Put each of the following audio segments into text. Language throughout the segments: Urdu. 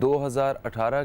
2018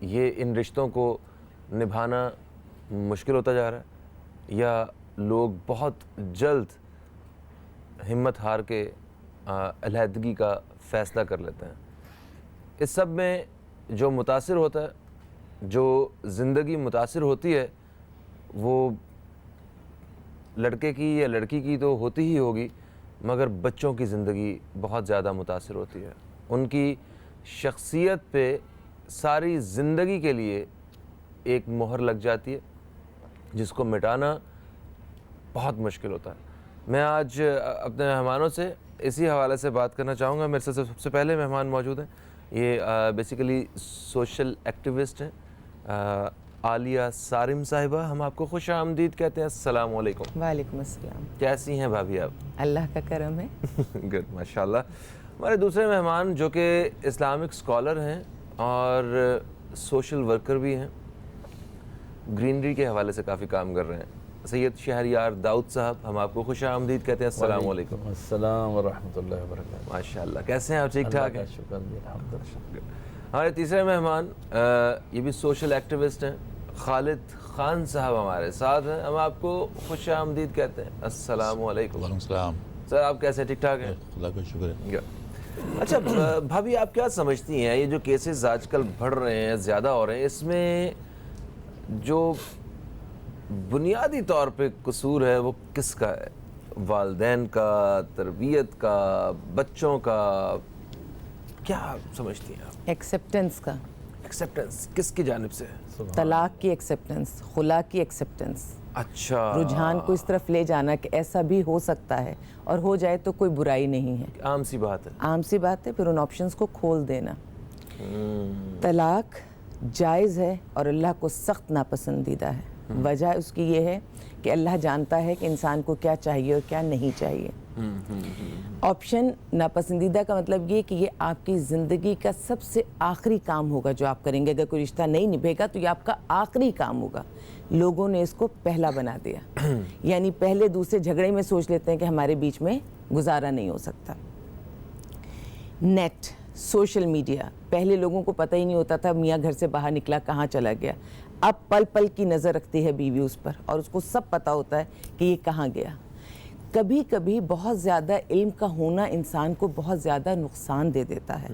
یہ ان رشتوں کو نبھانا مشکل ہوتا جا رہا ہے یا لوگ بہت جلد ہمت ہار کے علیحدگی کا فیصلہ کر لیتے ہیں؟ اس سب میں جو متاثر ہوتا ہے، جو زندگی متاثر ہوتی ہے، وہ لڑکے کی یا لڑکی کی تو ہوتی ہی ہوگی، مگر بچوں کی زندگی بہت زیادہ متاثر ہوتی ہے. ان کی شخصیت پہ ساری زندگی کے لیے ایک مہر لگ جاتی ہے جس کو مٹانا بہت مشکل ہوتا ہے. میں آج اپنے مہمانوں سے اسی حوالے سے بات کرنا چاہوں گا. میرے سے سب سے پہلے مہمان موجود ہیں، یہ بیسیکلی سوشل ایکٹیوسٹ ہیں، عالیہ صارم صاحبہ. ہم آپ کو خوش آمدید کہتے ہیں. السلام علیکم. وعلیکم السلام. کیسی ہیں بھابھی آپ؟ اللہ کا کرم ہے. گڈ، ماشاء اللہ. ہمارے دوسرے مہمان جو کہ اسلامک اسکالر ہیں اور سوشل ورکر بھی ہیں، گرینری کے حوالے سے کافی کام کر رہے ہیں، سید شہریار داؤد صاحب. ہم آپ کو خوش آمدید کہتے ہیں. السلام علیکم. السلام ورحمۃ اللہ وبرکاتہ. ماشاء اللہ. کیسے ہیں آپ؟ ٹھیک ٹھاک ہیں؟ شکر الحمدللہ. ہمارے تیسرے مہمان یہ بھی سوشل ایکٹیوسٹ ہیں، خالد خان صاحب ہمارے ساتھ ہیں. ہم آپ کو خوش آمدید کہتے ہیں. السلام علیکم. وعلیکم السلام. سر آپ کیسے؟ ٹھیک ٹھاک ہیں؟ خدا کا شکر ہے. اچھا بھابھی، آپ کیا سمجھتی ہیں یہ جو کیسز آج کل بڑھ رہے ہیں، زیادہ ہو رہے ہیں، اس میں جو بنیادی طور پہ قصور ہے وہ کس کا ہے؟ والدین کا، تربیت کا، بچوں کا؟ کیا سمجھتی ہیں آپ؟ ایکسیپٹنس کا. ایکسیپٹنس کس کی جانب سے؟ طلاق کی ایکسیپٹنس، خلا کی ایکسیپٹنس. اچھا، رجحان کو اس طرف لے جانا کہ ایسا بھی ہو سکتا ہے اور ہو جائے تو کوئی برائی نہیں ہے. عام سی بات ہے. عام سی بات ہے. پھر ان آپشنز کو کھول دینا. طلاق جائز ہے اور اللہ کو سخت ناپسندیدہ ہے. وجہ اس کی یہ ہے کہ اللہ جانتا ہے کہ انسان کو کیا چاہیے اور کیا نہیں چاہیے. آپشن ناپسندیدہ کا مطلب یہ کہ یہ آپ کی زندگی کا سب سے آخری کام ہوگا جو آپ کریں گے. اگر کوئی رشتہ نہیں نبھے گا تو یہ آپ کا آخری کام ہوگا. لوگوں نے اس کو پہلا بنا دیا. یعنی پہلے دوسرے جھگڑے میں سوچ لیتے ہیں کہ ہمارے بیچ میں گزارا نہیں ہو سکتا. نیٹ، سوشل میڈیا، پہلے لوگوں کو پتہ ہی نہیں ہوتا تھا میاں گھر سے باہر نکلا کہاں چلا گیا. اب پل پل کی نظر رکھتی ہے بیوی اس پر اور اس کو سب پتہ ہوتا ہے کہ یہ کہاں گیا. کبھی کبھی بہت زیادہ علم کا ہونا انسان کو بہت زیادہ نقصان دے دیتا ہے.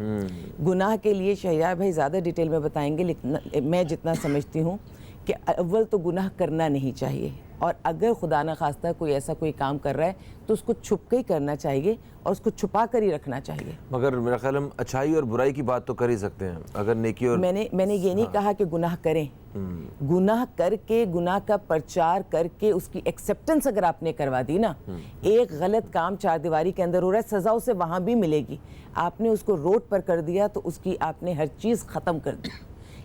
گناہ کے لیے شہریار بھائی زیادہ ڈیٹیل میں بتائیں گے، لیکن میں جتنا سمجھتی ہوں کہ اول تو گناہ کرنا نہیں چاہیے، اور اگر خدا نہ خواستہ کوئی ایسا کوئی کام کر رہا ہے تو اس کو چھپ کے ہی کرنا چاہیے اور اس کو چھپا کر ہی رکھنا چاہیے. مگر میرا خیال ہم اچھائی اور برائی کی بات تو کر ہی سکتے ہیں. اگر نیکی اور میں نے یہ نہیں کہا کہ گناہ کریں. گناہ کر کے، گناہ کا پرچار کر کے اس کی ایکسیپٹنس اگر آپ نے کروا دی نا، ایک غلط کام چار دیواری کے اندر ہو رہا ہے، سزا اسے وہاں بھی ملے گی. آپ نے اس کو روڈ پر کر دیا تو اس کی آپ نے ہر چیز ختم کر دی.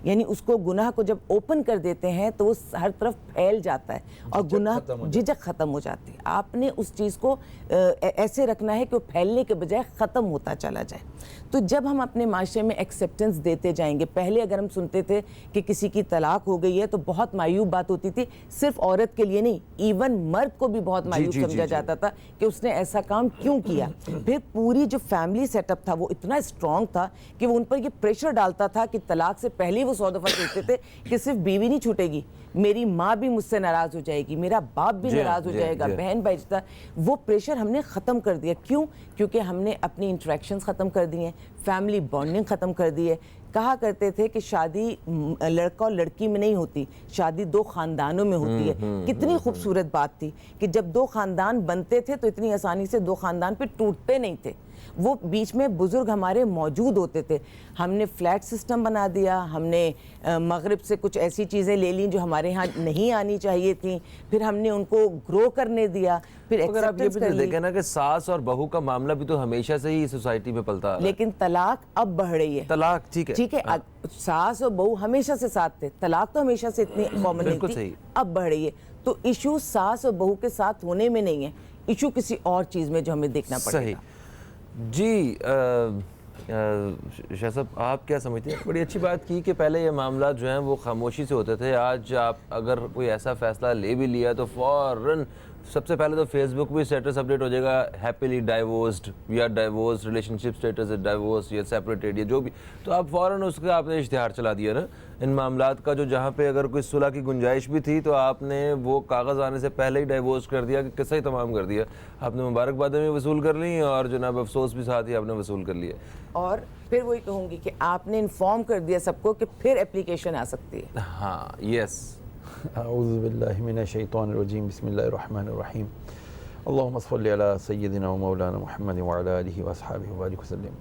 یعنی اس کو گناہ کو جب اوپن کر دیتے ہیں تو وہ ہر طرف پھیل جاتا ہے اور گناہ جھجک ختم ہو جاتی ہے. آپ نے اس چیز کو ایسے رکھنا ہے کہ وہ پھیلنے کے بجائے ختم ہوتا چلا جائے. تو جب ہم اپنے معاشرے میں ایکسیپٹنس دیتے جائیں گے، پہلے اگر ہم سنتے تھے کہ کسی کی طلاق ہو گئی ہے تو بہت معیوب بات ہوتی تھی. صرف عورت کے لیے نہیں، ایون مرد کو بھی بہت معیوب سمجھا جاتا تھا کہ اس نے ایسا کام کیوں کیا. پھر پوری جو فیملی سیٹ اپ تھا وہ اتنا اسٹرانگ تھا کہ وہ ان پر یہ پریشر ڈالتا تھا کہ طلاق سے پہلے وہ 100 دفعہ کہتے تھے کہ صرف بیوی نہیں چھوٹے گی، میری ماں بھی مجھ سے ناراض ہو جائے گی، میرا باپ بھی ناراض ہو جائے گا، بہن بھائی جتا. وہ پریشر ہم نے ختم کر دیا. کیوں؟ کیونکہ ہم نے اپنی انٹریکشنز ختم کر دی ہیں، فیملی بانڈنگ ختم کر دی ہے. کہا کرتے تھے کہ شادی لڑکا اور لڑکی میں نہیں ہوتی، شادی 2 خاندانوں میں ہوتی ہے. کتنی خوبصورت بات تھی کہ جب 2 خاندان بنتے تھے تو اتنی آسانی سے 2 خاندان پہ ٹوٹتے نہیں تھے. وہ بیچ میں بزرگ ہمارے موجود ہوتے تھے. ہم نے فلیٹ سسٹم بنا دیا، ہم نے مغرب سے کچھ ایسی چیزیں لے لیں جو ہمارے ہاں نہیں آنی چاہیے تھیں، پھر ہم نے ان کو گرو کرنے دیا. پھر اگر آپ یہ بھی دیکھیں نا کہ ساس اور بہو کا معاملہ بھی تو ہمیشہ سے ہی سوسائٹی میں پلتا ہے. لیکن طلاق اب بڑھ رہی ہے. طلاق ٹھیک ہے، ساس اور بہو ہمیشہ سے ساتھ تھے، طلاق تو ہمیشہ سے اتنی کامن نہیں تھی، اب بڑھ رہی ہے. تو ایشو ساس اور بہو کے ساتھ ہونے میں نہیں ہے، ایشو کسی اور چیز میں جو ہمیں دیکھنا پڑے گا. جی شاہ صاحب، آپ کیا سمجھتے ہیں؟ بڑی اچھی بات کی کہ پہلے یہ معاملات جو ہیں وہ خاموشی سے ہوتے تھے. آج آپ اگر کوئی ایسا فیصلہ لے بھی لیا تو فوراً سب سے پہلے تو فیس بک بھی اسٹیٹس اپڈیٹ ہو جائے گا ہیپیلی ڈائیورسڈ یا ڈائیورس ریلیشن شپ اسٹیٹس ڈائیورس یا سیپریٹیڈ یا جو بھی, تو آپ فوراً اس کا آپ نے اشتہار چلا دیا نا ان معاملات کا, جو جہاں پہ اگر کوئی صلح کی گنجائش بھی تھی تو آپ نے وہ کاغذ آنے سے پہلے ہی ڈائیورس کر دیا, کہ قصہ ہی تمام کر دیا. آپ نے مبارکبادیں بھی وصول کر لیں اور جناب افسوس بھی ساتھ ہی آپ نے وصول کر لیے. اور پھر وہی کہوں گی کہ آپ نے انفارم کر دیا سب کو کہ پھر اپلیکیشن آ سکتی ہے. ہاں یس. اعوذ باللہ من الشیطان الرجیم, بسم اللہ الرحمن الرحیم. اللہم صلی علی سیدنا و مولانا محمد وعلی آلہ واصحابہ وبارک وسلم.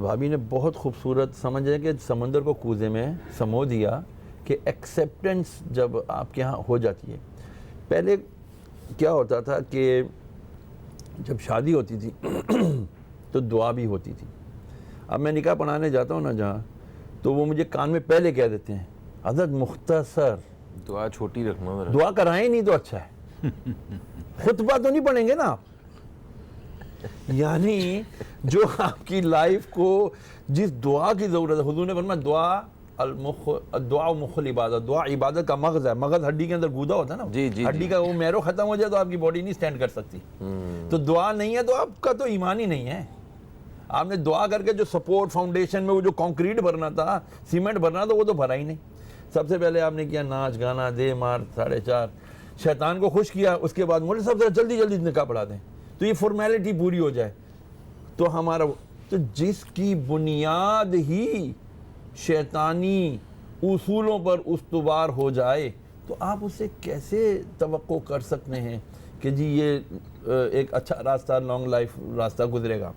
بھابی نے بہت خوبصورت سمجھے کہ سمندر کو کوزے میں سمو دیا کہ ایکسیپٹنس جب آپ کے ہاں ہو جاتی ہے. پہلے کیا ہوتا تھا کہ جب شادی ہوتی تھی تو دعا بھی ہوتی تھی. اب میں نکاح پڑھانے جاتا ہوں نا جہاں, تو وہ مجھے کان میں پہلے کہہ دیتے ہیں حضرت مختصر دعا چھوٹی رکھنا ذرا. دعا کرائیں نہیں تو اچھا ہے, خطبہ تو نہیں پڑھیں گے نا آپ. یعنی جو آپ کی لائف کو جس دعا کی ضرورت ہے, حضور نے فرمایا دعا مخ العبادت, دعا عبادت کا مغز ہے. مغز ہڈی کے اندر گودا ہوتا ہے نا, جی ہڈی کا وہ میرو ختم ہو جائے تو آپ کی باڈی نہیں سٹینڈ کر سکتی. تو دعا نہیں ہے تو آپ کا تو ایمان ہی نہیں ہے. آپ نے دعا کر کے جو سپورٹ فاؤنڈیشن میں وہ جو کانکریٹ بھرنا تھا, سیمنٹ بھرنا تھا, وہ تو بھرا ہی نہیں. سب سے پہلے آپ نے کیا ناچ گانا دے مار 4:30, شیطان کو خوش کیا. اس کے بعد مولوی صاحب ذرا جلدی جلدی نکاح پڑھا دیں تو یہ فارمیلٹی پوری ہو جائے. تو ہمارا تو جس کی بنیاد ہی شیطانی اصولوں پر استوار ہو جائے, تو آپ اسے کیسے توقع کر سکتے ہیں کہ جی یہ ایک اچھا راستہ, لانگ لائف راستہ گزرے گا.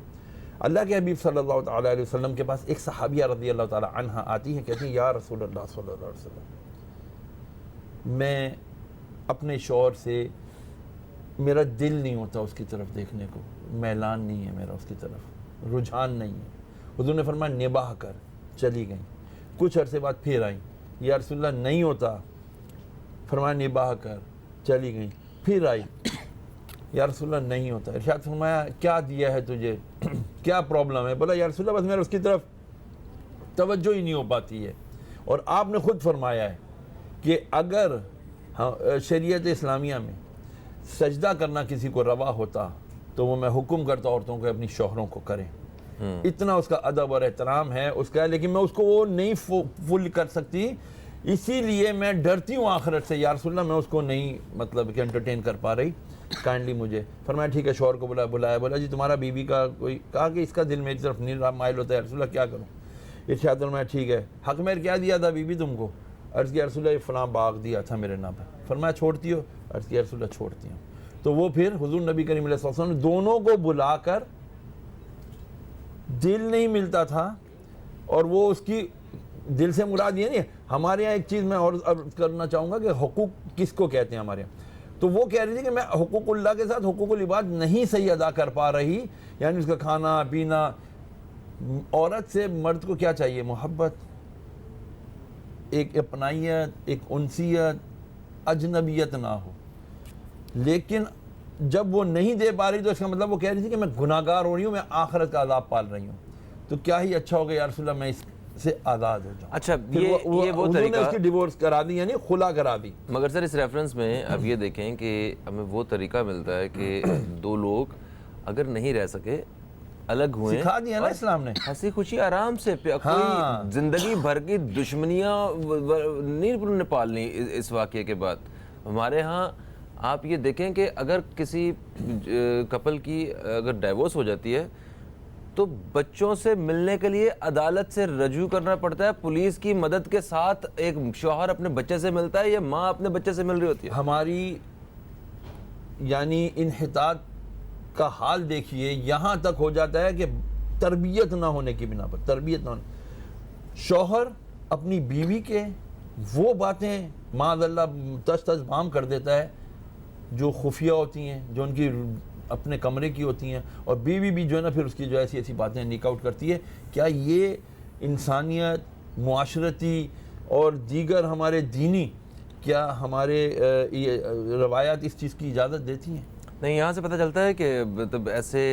اللہ کے حبیب صلی اللہ تعالیٰ علیہ وسلم کے پاس ایک صحابیہ رضی اللہ تعالیٰ عنہ آتی ہے, کہتی ہیں یا رسول اللہ صلی اللہ علیہ وسلم, میں اپنے شوہر سے میرا دل نہیں ہوتا اس کی طرف دیکھنے کو, میلان نہیں ہے میرا اس کی طرف, رجحان نہیں ہے. حضور نے فرمایا نباہ کر. چلی گئیں. کچھ عرصے بعد پھر آئیں, یا رسول اللہ نہیں ہوتا. فرمایا نباہ کر. چلی گئیں. پھر آئی, یا رسول اللہ نہیں ہوتا. ارشاد فرمایا کیا دیا ہے تجھے, کیا پرابلم ہے؟ بولا یا رسول اللہ بس میرا اس کی طرف توجہ ہی نہیں ہو پاتی ہے. اور آپ نے خود فرمایا ہے کہ اگر شریعت اسلامیہ میں سجدہ کرنا کسی کو روا ہوتا تو وہ میں حکم کرتا عورتوں کو اپنی شوہروں کو کریں. اتنا اس کا ادب اور احترام ہے اس کا, لیکن میں اس کو وہ نہیں فل کر سکتی, اسی لیے میں ڈرتی ہوں آخرت سے. یا رسول اللہ میں اس کو نہیں مطلب کہ انٹرٹین کر پا رہی, کائنڈلی مجھے. فرمایا ٹھیک ہے. شوہر کو بلایا, بولا جی تمہارا بیوی کا کوئی, کہا کہ اس کا دل میری طرف نہیں مائل ہوتا ہے. رسول اللہ کیا کروں؟ ارشاد فرمایا ٹھیک ہے. حق مہر کیا دیا تھا بیوی تم کو؟ عرض کیا رسول اللہ فلاں باغ دیا تھا میرے نام پر. فرمایا چھوڑتی ہو؟ عرض کیا رسول اللہ چھوڑتی ہوں. تو وہ پھر حضور نبی کریم علیہ السلام نے دونوں کو بلا کر, دل نہیں ملتا تھا, اور وہ اس کی دل سے مراد یہ نہیں. ہمارے یہاں ایک چیز میں اور عرض کرنا چاہوں گا کہ حقوق کس کو کہتے ہیں ہمارے یہاں. تو وہ کہہ رہی تھی کہ میں حقوق اللہ کے ساتھ حقوق العباد نہیں صحیح ادا کر پا رہی. یعنی اس کا کھانا پینا. عورت سے مرد کو کیا چاہیے؟ محبت, ایک اپنائیت, ایک انسیت, اجنبیت نہ ہو. لیکن جب وہ نہیں دے پا رہی تو اس کا مطلب وہ کہہ رہی تھی کہ میں گناہگار ہو رہی ہوں, میں آخرت کا عذاب پال رہی ہوں. تو کیا ہی اچھا ہوگا یا رسول اللہ میں اس سے آزاد ہو جاؤں. اچھا یہ وہ طریقہ نے اس کی ڈیورس کرا دی, یعنی خلا کرا دی. مگر سر اس ریفرنس میں اب یہ دیکھیں کہ ہمیں وہ طریقہ ملتا ہے کہ دو لوگ اگر نہیں رہ سکے, الگ ہوئے, سکھا دیا نا اسلام نے, ہنسی خوشی آرام سے, کوئی زندگی بھر کی دشمنیاں نہیں پالنی. اس واقعے کے بعد ہمارے ہاں آپ یہ دیکھیں کہ اگر کسی کپل کی اگر ڈائیورس ہو جاتی ہے تو بچوں سے ملنے کے لیے عدالت سے رجوع کرنا پڑتا ہے. پولیس کی مدد کے ساتھ ایک شوہر اپنے بچے سے ملتا ہے یا ماں اپنے بچے سے مل رہی ہوتی ہے. ہماری یعنی انحطاط کا حال دیکھیے, یہاں تک ہو جاتا ہے کہ تربیت نہ ہونے کی بنا پر, تربیت نہ ہونے, شوہر اپنی بیوی کے وہ باتیں معاذ اللہ تش تش بام کر دیتا ہے جو خفیہ ہوتی ہیں, جو ان کی اپنے کمرے کی ہوتی ہیں, اور بیوی بھی جو ہے نا پھر اس کی جو ایسی ایسی باتیں نیک آؤٹ کرتی ہے. کیا یہ انسانیت, معاشرتی اور دیگر ہمارے دینی, کیا ہمارے روایات اس چیز کی اجازت دیتی ہیں؟ نہیں. یہاں سے پتہ چلتا ہے کہ مطلب ایسے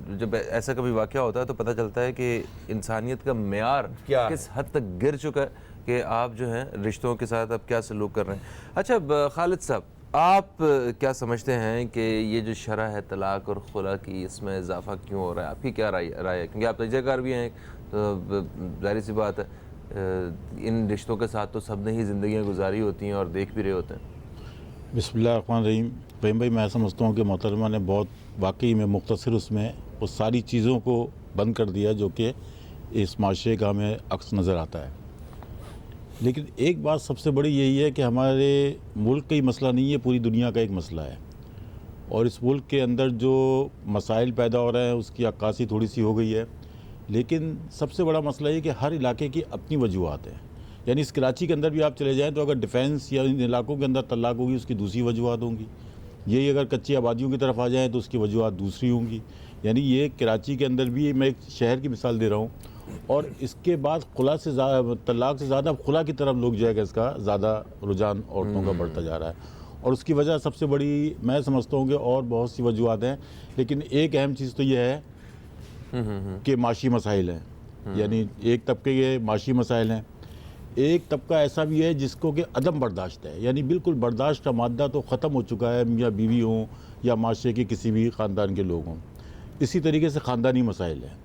جب ایسا کبھی واقعہ ہوتا ہے تو پتہ چلتا ہے کہ انسانیت کا معیار کس حد تک گر چکا ہے کہ آپ جو ہیں رشتوں کے ساتھ اب کیا سلوک کر رہے ہیں. اچھا خالد صاحب, آپ کیا سمجھتے ہیں کہ یہ جو شرح ہے طلاق اور خلا کی، اس میں اضافہ کیوں ہو رہا ہے؟ آپ کی کیا رائے ہے؟ کیونکہ آپ تجزیہ کار بھی ہیں، تو ظاہر سی بات ہے ان رشتوں کے ساتھ تو سب نے ہی زندگیاں گزاری ہوتی ہیں اور دیکھ بھی رہے ہوتے ہیں۔ بسم اللہ الرحمن الرحیم۔ فہیم بھائی، میں سمجھتا ہوں کہ محترمہ نے بہت واقعی میں مختصر اس میں وہ ساری چیزوں کو بند کر دیا جو کہ اس معاشرے کا ہمیں عکس نظر آتا ہے۔ لیکن ایک بات سب سے بڑی یہی ہے کہ ہمارے ملک کا ہی مسئلہ نہیں ہے، پوری دنیا کا ایک مسئلہ ہے، اور اس ملک کے اندر جو مسائل پیدا ہو رہے ہیں اس کی عکاسی تھوڑی سی ہو گئی ہے، لیکن سب سے بڑا مسئلہ یہ کہ ہر علاقے کی اپنی وجوہات ہیں۔ یعنی اس کراچی کے اندر بھی آپ چلے جائیں تو اگر ڈیفینس یا ان علاقوں کے اندر طلاق ہوگی اس کی دوسری وجوہات ہوں گی، یہی اگر کچی آبادیوں کی طرف آ جائیں تو اس کی وجوہات دوسری ہوں گی۔ یعنی یہ کراچی کے اندر بھی میں ایک شہر کی مثال دے رہا ہوں، اور اس کے بعد خلا سے طلاق سے زیادہ خلا کی طرف لوگ جو ہے کہ اس کا زیادہ رجحان عورتوں کا بڑھتا جا رہا ہے، اور اس کی وجہ سب سے بڑی میں سمجھتا ہوں کہ اور بہت سی وجوہات ہیں، لیکن ایک اہم چیز تو یہ ہے کہ معاشی مسائل ہیں۔ یعنی ایک طبقے کے معاشی مسائل ہیں، ایک طبقہ ایسا بھی ہے جس کو کہ عدم برداشت ہے، یعنی بالکل برداشت کا مادہ تو ختم ہو چکا ہے، میاں بیوی ہوں یا معاشرے کے کسی بھی خاندان کے لوگ ہوں۔ اسی طریقے سے خاندانی مسائل ہیں،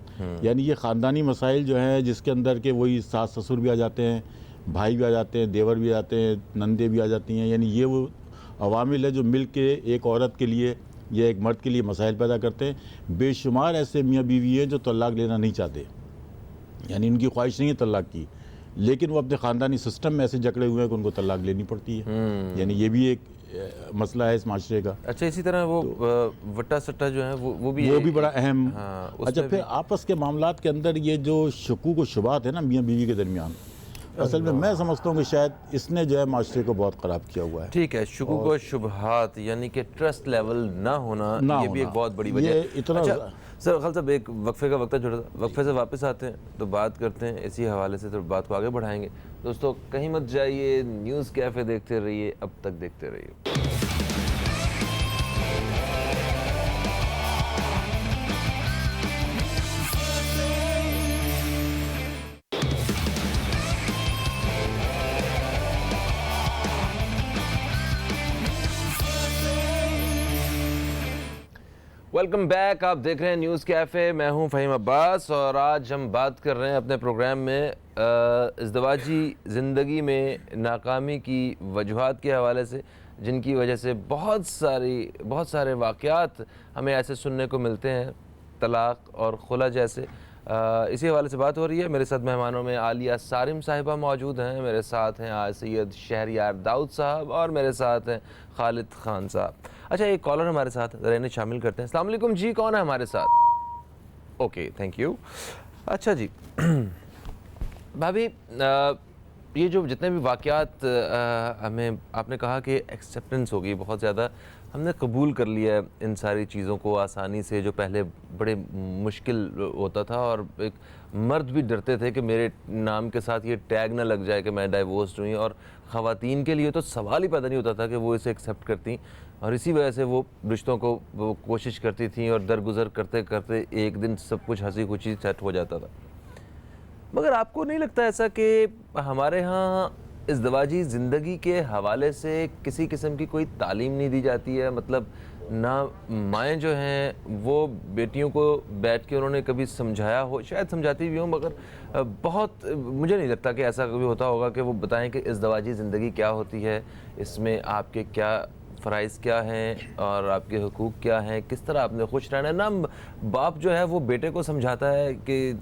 یعنی یہ خاندانی مسائل جو ہیں جس کے اندر کہ وہی ساس سسر بھی آ جاتے ہیں، بھائی بھی آ جاتے ہیں، دیور بھی آتے ہیں، نندے بھی آ جاتی ہیں، یعنی یہ وہ عوامل ہے جو مل کے ایک عورت کے لیے یا ایک مرد کے لیے مسائل پیدا کرتے ہیں۔ بے شمار ایسے میاں بیوی ہیں جو طلاق لینا نہیں چاہتے، یعنی ان کی خواہش نہیں ہے طلاق کی، لیکن وہ اپنے خاندانی سسٹم میں ایسے جکڑے ہوئے ہیں کہ ان کو طلاق لینی پڑتی ہے۔ یعنی یہ بھی ایک مسئلہ ہے اس معاشرے کا۔ اچھا، اسی طرح وہ وٹا سٹا جو ہے وہ بھی بڑا اہم۔ اس اچھا، میں پھر آپس کے معاملات کے اندر یہ جو شکوک و شبہات ہیں نا میاں بیوی کے درمیان، اصل میں سمجھتا ہوں کہ شاید اس نے جو ہے معاشرے کو بہت خراب کیا ہوا ہے۔ ٹھیک ہے، شکوک و شبہات یعنی کہ ٹرسٹ لیول نہ ہونا، یہ بھی ایک بہت بڑی وجہ ہے۔ اچھا سر خالد صاحب، ایک وقفے کا وقت ہے چھوٹا سا، وقفے سے واپس آتے ہیں تو بات کرتے ہیں اسی حوالے سے، تو بات کو آگے بڑھائیں گے۔ دوستو کہیں مت جائیے، نیوز کیفے دیکھتے رہیے، اب تک دیکھتے رہیے۔ ویلکم بیک، آپ دیکھ رہے ہیں نیوز کیفے، میں ہوں فہیم عباس، اور آج ہم بات کر رہے ہیں اپنے پروگرام میں ازدواجی زندگی میں ناکامی کی وجوہات کے حوالے سے، جن کی وجہ سے بہت سارے واقعات ہمیں ایسے سننے کو ملتے ہیں، طلاق اور خلا جیسے۔ اسی حوالے سے بات ہو رہی ہے۔ میرے ساتھ مہمانوں میں عالیہ صارم صاحبہ موجود ہیں، میرے ساتھ ہیں آج سید شہریار داؤد صاحب، اور میرے ساتھ ہیں خالد خان صاحب۔ اچھا، ایک کالر ہمارے ساتھ، ذرا انہیں شامل کرتے ہیں۔ السلام علیکم جی، کون ہے ہمارے ساتھ؟ Okay, thank you. اچھا جی بھابھی، یہ جو جتنے بھی واقعات ہمیں آپ نے کہا کہ ایکسیپٹنس ہو گئی بہت زیادہ، ہم نے قبول کر لیا ہے ان ساری چیزوں کو آسانی سے، جو پہلے بڑے مشکل ہوتا تھا، اور ایک مرد بھی ڈرتے تھے کہ میرے نام کے ساتھ یہ ٹیگ نہ لگ جائے کہ میں ڈائیورسڈ ہوئی، اور خواتین کے لیے تو سوال ہی پیدا نہیں ہوتا تھا کہ وہ اسے ایکسیپٹ کرتیں، اور اسی وجہ سے وہ رشتوں کو وہ کوشش کرتی تھیں، اور درگزر کرتے کرتے ایک دن سب کچھ ہنسی خوشی سیٹ ہو جاتا تھا۔ مگر آپ کو نہیں لگتا ایسا کہ ہمارے ہاں ازدواجی زندگی کے حوالے سے کسی قسم کی کوئی تعلیم نہیں دی جاتی ہے؟ مطلب نہ مائیں جو ہیں وہ بیٹیوں کو بیٹھ کے انہوں نے کبھی سمجھایا ہو، شاید سمجھاتی بھی ہوں، مگر بہت مجھے نہیں لگتا کہ ایسا کبھی ہوتا ہوگا کہ وہ بتائیں کہ ازدواجی زندگی کیا ہوتی ہے، اس میں آپ کے کیا فرائض کیا ہیں اور آپ کے حقوق کیا ہیں، کس طرح آپ نے خوش رہنا ہے۔ نہ باپ جو ہے وہ بیٹے کو سمجھاتا ہے کہ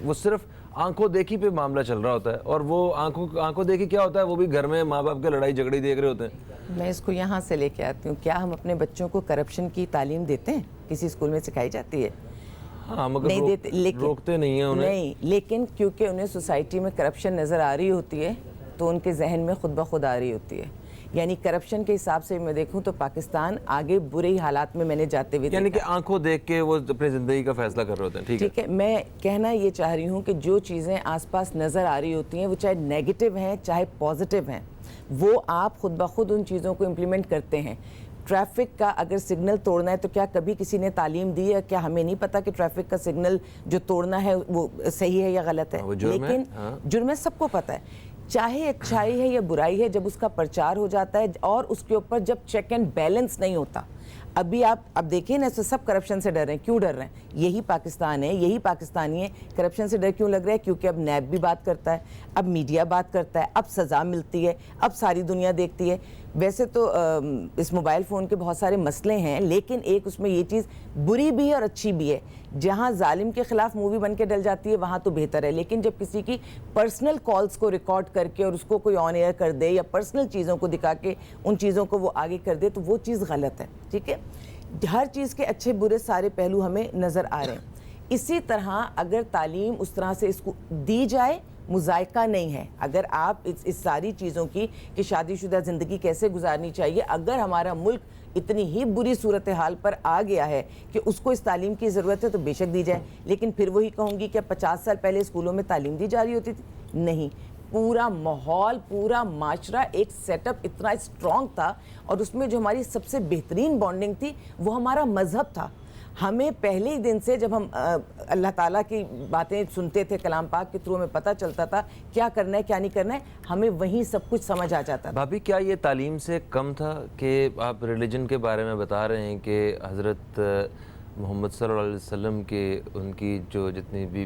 وہ صرف آنکھوں دیکھی پہ معاملہ چل رہا ہوتا ہے، اور وہ آنکھوں دیکھی کیا ہوتا ہے، وہ بھی گھر میں ماں باپ کے لڑائی جھگڑی دیکھ رہے ہوتے ہیں۔ میں اس کو یہاں سے لے کے آتی ہوں، کیا ہم اپنے بچوں کو کرپشن کی تعلیم دیتے ہیں؟ کسی اسکول میں سکھائی جاتی ہے؟ ہاں، مگر نہیں دیتے، لیکن روکتے نہیں ہیں انہیں۔ نہیں، لیکن کیونکہ انہیں سوسائٹی میں کرپشن نظر آ رہی ہوتی ہے تو ان کے ذہن میں خود بخود آ رہی ہوتی ہے۔ یعنی کرپشن کے حساب سے میں دیکھوں تو پاکستان آگے برے حالات میں نے جاتے ہوئے یعنی کہ آنکھوں دیکھ کے وہ اپنی زندگی کا فیصلہ کر رہے ہوتے ہیں۔ ٹھیک ہے، میں کہنا یہ چاہ رہی ہوں کہ جو چیزیں آس پاس نظر آ رہی ہوتی ہیں، وہ چاہے نیگیٹو ہیں چاہے پازیٹیو ہیں، وہ آپ خود بخود ان چیزوں کو امپلیمنٹ کرتے ہیں۔ ٹریفک کا اگر سگنل توڑنا ہے تو کیا کبھی کسی نے تعلیم دی ہے؟ کیا ہمیں نہیں پتا کہ ٹریفک کا سگنل جو توڑنا ہے وہ صحیح ہے یا غلط ہے؟ لیکن جرم ہے، سب کو پتا ہے۔ چاہے اچھائی ہے یا برائی ہے، جب اس کا پرچار ہو جاتا ہے اور اس کے اوپر جب چیک اینڈ بیلنس نہیں ہوتا. ابھی آپ اب دیکھیں نا، سب کرپشن سے ڈر رہے ہیں. کیوں ڈر رہے ہیں؟ یہی پاکستان ہے، یہی پاکستانی ہے. کرپشن سے ڈر کیوں لگ رہا ہے؟ کیونکہ اب نیب بھی بات کرتا ہے، اب میڈیا بات کرتا ہے، اب سزا ملتی ہے، اب ساری دنیا دیکھتی ہے. ویسے تو اس موبائل فون کے بہت سارے مسئلے ہیں، لیکن ایک اس میں یہ چیز بری بھی ہے اور اچھی بھی ہے. جہاں ظالم کے خلاف مووی بن کے ڈل جاتی ہے وہاں تو بہتر ہے، لیکن جب کسی کی پرسنل کالز کو ریکارڈ کر کے اور اس کو کوئی آن ایئر کر دے یا پرسنل چیزوں کو دکھا کے ان چیزوں کو وہ آگے کر دے تو وہ چیز غلط ہے. ٹھیک ہے، ہر چیز کے اچھے برے سارے پہلو ہمیں نظر آ رہے ہیں. اسی طرح اگر تعلیم اس طرح سے اس کو دی جائے، مذائقہ نہیں ہے. اگر آپ اس ساری چیزوں کی کہ شادی شدہ زندگی کیسے گزارنی چاہیے، اگر ہمارا ملک اتنی ہی بری صورتحال پر آ گیا ہے کہ اس کو اس تعلیم کی ضرورت ہے تو بے شک دی جائے. لیکن پھر وہی کہوں گی کہ 50 سال پہلے اسکولوں میں تعلیم دی جا رہی ہوتی تھی؟ نہیں. پورا ماحول، پورا معاشرہ، ایک سیٹ اپ اتنا اسٹرانگ تھا، اور اس میں جو ہماری سب سے بہترین بانڈنگ تھی وہ ہمارا مذہب تھا. ہمیں پہلے ہی دن سے جب ہم اللہ تعالیٰ کی باتیں سنتے تھے کلام پاک کے تھرو، ہمیں پتہ چلتا تھا کیا کرنا ہے کیا نہیں کرنا ہے، ہمیں وہیں سب کچھ سمجھ آ جاتا تھا. بھابھی کیا یہ تعلیم سے کم تھا کہ آپ ریلیجن کے بارے میں بتا رہے ہیں کہ حضرت محمد صلی اللہ علیہ وسلم کے ان کی جو جتنی بھی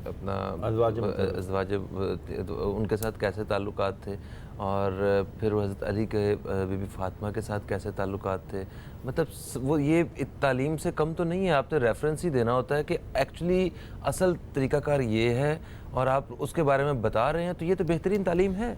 اپنا ازواج ان کے ساتھ کیسے تعلقات تھے، اور پھر حضرت علی کے بی بی فاطمہ کے ساتھ کیسے تعلقات تھے، مطلب وہ یہ تعلیم سے کم تو نہیں ہے. آپ نے ریفرنس ہی دینا ہوتا ہے کہ ایکچولی اصل طریقہ کار یہ ہے، اور آپ اس کے بارے میں بتا رہے ہیں، تو یہ تو بہترین تعلیم ہے.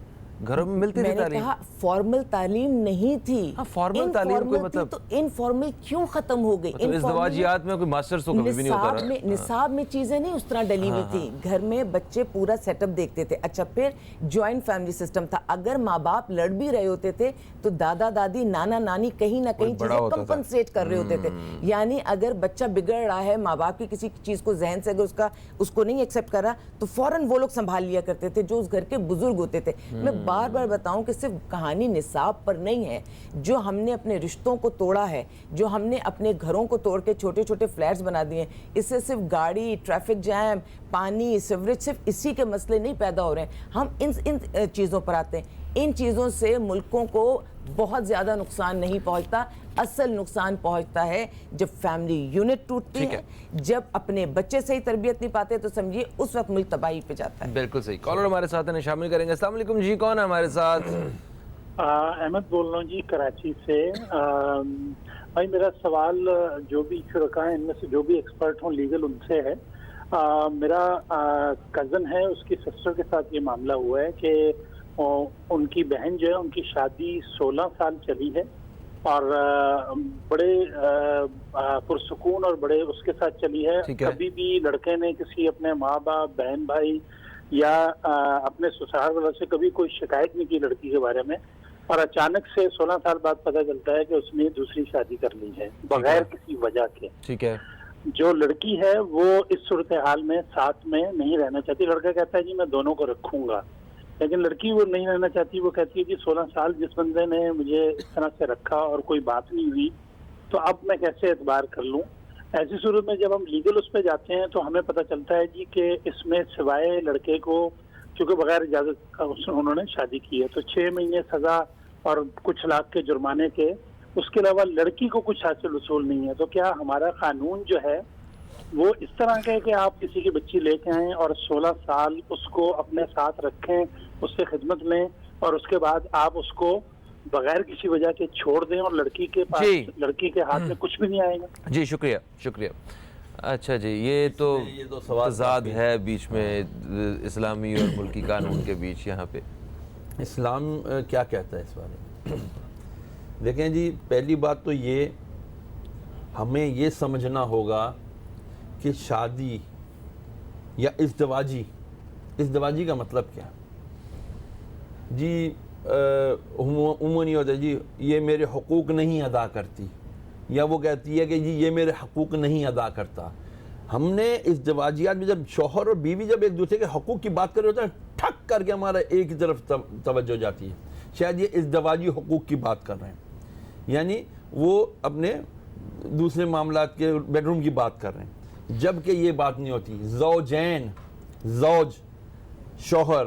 گھروں میں ملتی تھی تعلیم. میں نے کہا فارمل تعلیم نہیں تھی. ہاں فارمل تعلیم کوئی مطلب تو انفارمل کیوں ختم ہو گئی؟ ازدواجیات میں کوئی ماسٹرز تو کبھی بھی نہیں ہوتا رہا. نصاب میں چیزیں نہیں اس طرح ڈلی ہوئی تھی. گھر میں بچے پورا سیٹ اپ دیکھتے تھے. اچھا پھر جوائنٹ فیملی سسٹم تھا. اگر ماں باپ لڑ بھی رہے ہوتے تھے تو دادا دادی نانا نانی کہیں نہ کہیں چیزیں کمپنسیٹ کر رہے ہوتے تھے. یعنی اگر بچہ بگڑ رہا ہے، ماں باپ کی کسی چیز کو ذہن سے اگر اس کو نہیں ایکسیپٹ کر رہا تو فوراً وہ لوگ سنبھال لیا کرتے تھے جو اس گھر کے بزرگ ہوتے تھے. میں بار بار بتاؤں کہ صرف کہانی نصاب پر نہیں ہے. جو ہم نے اپنے رشتوں کو توڑا ہے، جو ہم نے اپنے گھروں کو توڑ کے چھوٹے چھوٹے فلیٹس بنا دیے، اس سے صرف گاڑی، ٹریفک جیم، پانی، سیوریج، صرف اسی کے مسئلے نہیں پیدا ہو رہے ہیں. ہم ان چیزوں پر آتے ہیں. ان چیزوں سے ملکوں کو بہت زیادہ نقصان نہیں پہنچتا. اصل نقصان پہنچتا ہے جب فیملی یونٹ ٹوٹتی ہے، جب اپنے بچے صحیح تربیت نہیں پاتے تو سمجھیے اس وقت ملک تباہی پہ جاتا ہے. بالکل صحیح. کالر ہمارے ساتھ ہیں، شامل کریں گے. السلام علیکم جی، کون ہے ہمارے ساتھ؟ احمد بول رہا ہوں جی، کراچی سے. بھائی میرا سوال جو بھی شرکاء ہیں ان میں سے جو بھی ایکسپرٹ ہوں لیگل ان سے ہے. میرا کزن ہے، اس کی سسٹر کے ساتھ یہ معاملہ ہوا ہے کہ ان کی بہن جو ہے ان کی شادی 16 سال چلی ہے، اور بڑے پرسکون اور بڑے اس کے ساتھ چلی ہے. کبھی بھی لڑکے نے کسی اپنے ماں باپ، بہن بھائی یا اپنے سسرال والوں سے کبھی کوئی شکایت نہیں کی لڑکی کے بارے میں. اور اچانک سے 16 سال بعد پتہ چلتا ہے کہ اس نے دوسری شادی کر لی ہے بغیر کسی وجہ کے. ٹھیک ہے. جو لڑکی ہے وہ اس صورتحال میں ساتھ میں نہیں رہنا چاہتی. لڑکا کہتا ہے جی میں دونوں کو رکھوں گا، لیکن لڑکی وہ نہیں رہنا چاہتی. وہ کہتی ہے کہ 16 سال جس بندے نے مجھے اس طرح سے رکھا اور کوئی بات نہیں ہوئی تو اب میں کیسے اعتبار کر لوں. ایسی صورت میں جب ہم لیگل اس پہ جاتے ہیں تو ہمیں پتہ چلتا ہے جی کہ اس میں سوائے لڑکے کو، کیونکہ بغیر اجازت انہوں نے شادی کی ہے، تو 6 مہینے سزا اور کچھ لاکھ کے جرمانے کے، اس کے علاوہ لڑکی کو کچھ حاصل وصول نہیں ہے. تو کیا ہمارا قانون جو ہے وہ اس طرح کا ہے کہ آپ کسی کی بچی لے کے آئیں اور 16 سال اس کو اپنے ساتھ رکھیں، اس سے خدمت لیں، اور اس کے بعد آپ اس کو بغیر کسی وجہ کے چھوڑ دیں اور لڑکی کے پاس لڑکی کے ہاتھ میں کچھ بھی نہیں آئے گا؟ جی شکریہ شکریہ. اچھا جی، یہ تو تضاد ہے بیچ میں اسلامی اور ملکی قانون کے بیچ. یہاں پہ اسلام کیا کہتا ہے اس بارے میں؟ دیکھیں جی، پہلی بات تو یہ ہمیں یہ سمجھنا ہوگا کہ شادی یا ازدواجی کا مطلب کیا جی. عموماً ہوتا ہے جی یہ میرے حقوق نہیں ادا کرتی، یا وہ کہتی ہے کہ جی یہ میرے حقوق نہیں ادا کرتا. ہم نے ازدواجیات میں جب شوہر اور بیوی جب ایک دوسرے کے حقوق کی بات کر رہے ہوتے ہیں، ٹھک کر کے ہمارا ایک ہی طرف توجہ جاتی ہے. شاید یہ ازدواجی حقوق کی بات کر رہے ہیں، یعنی وہ اپنے دوسرے معاملات کے بیڈ روم کی بات کر رہے ہیں، جبکہ یہ بات نہیں ہوتی. زوجین، زوج، شوہر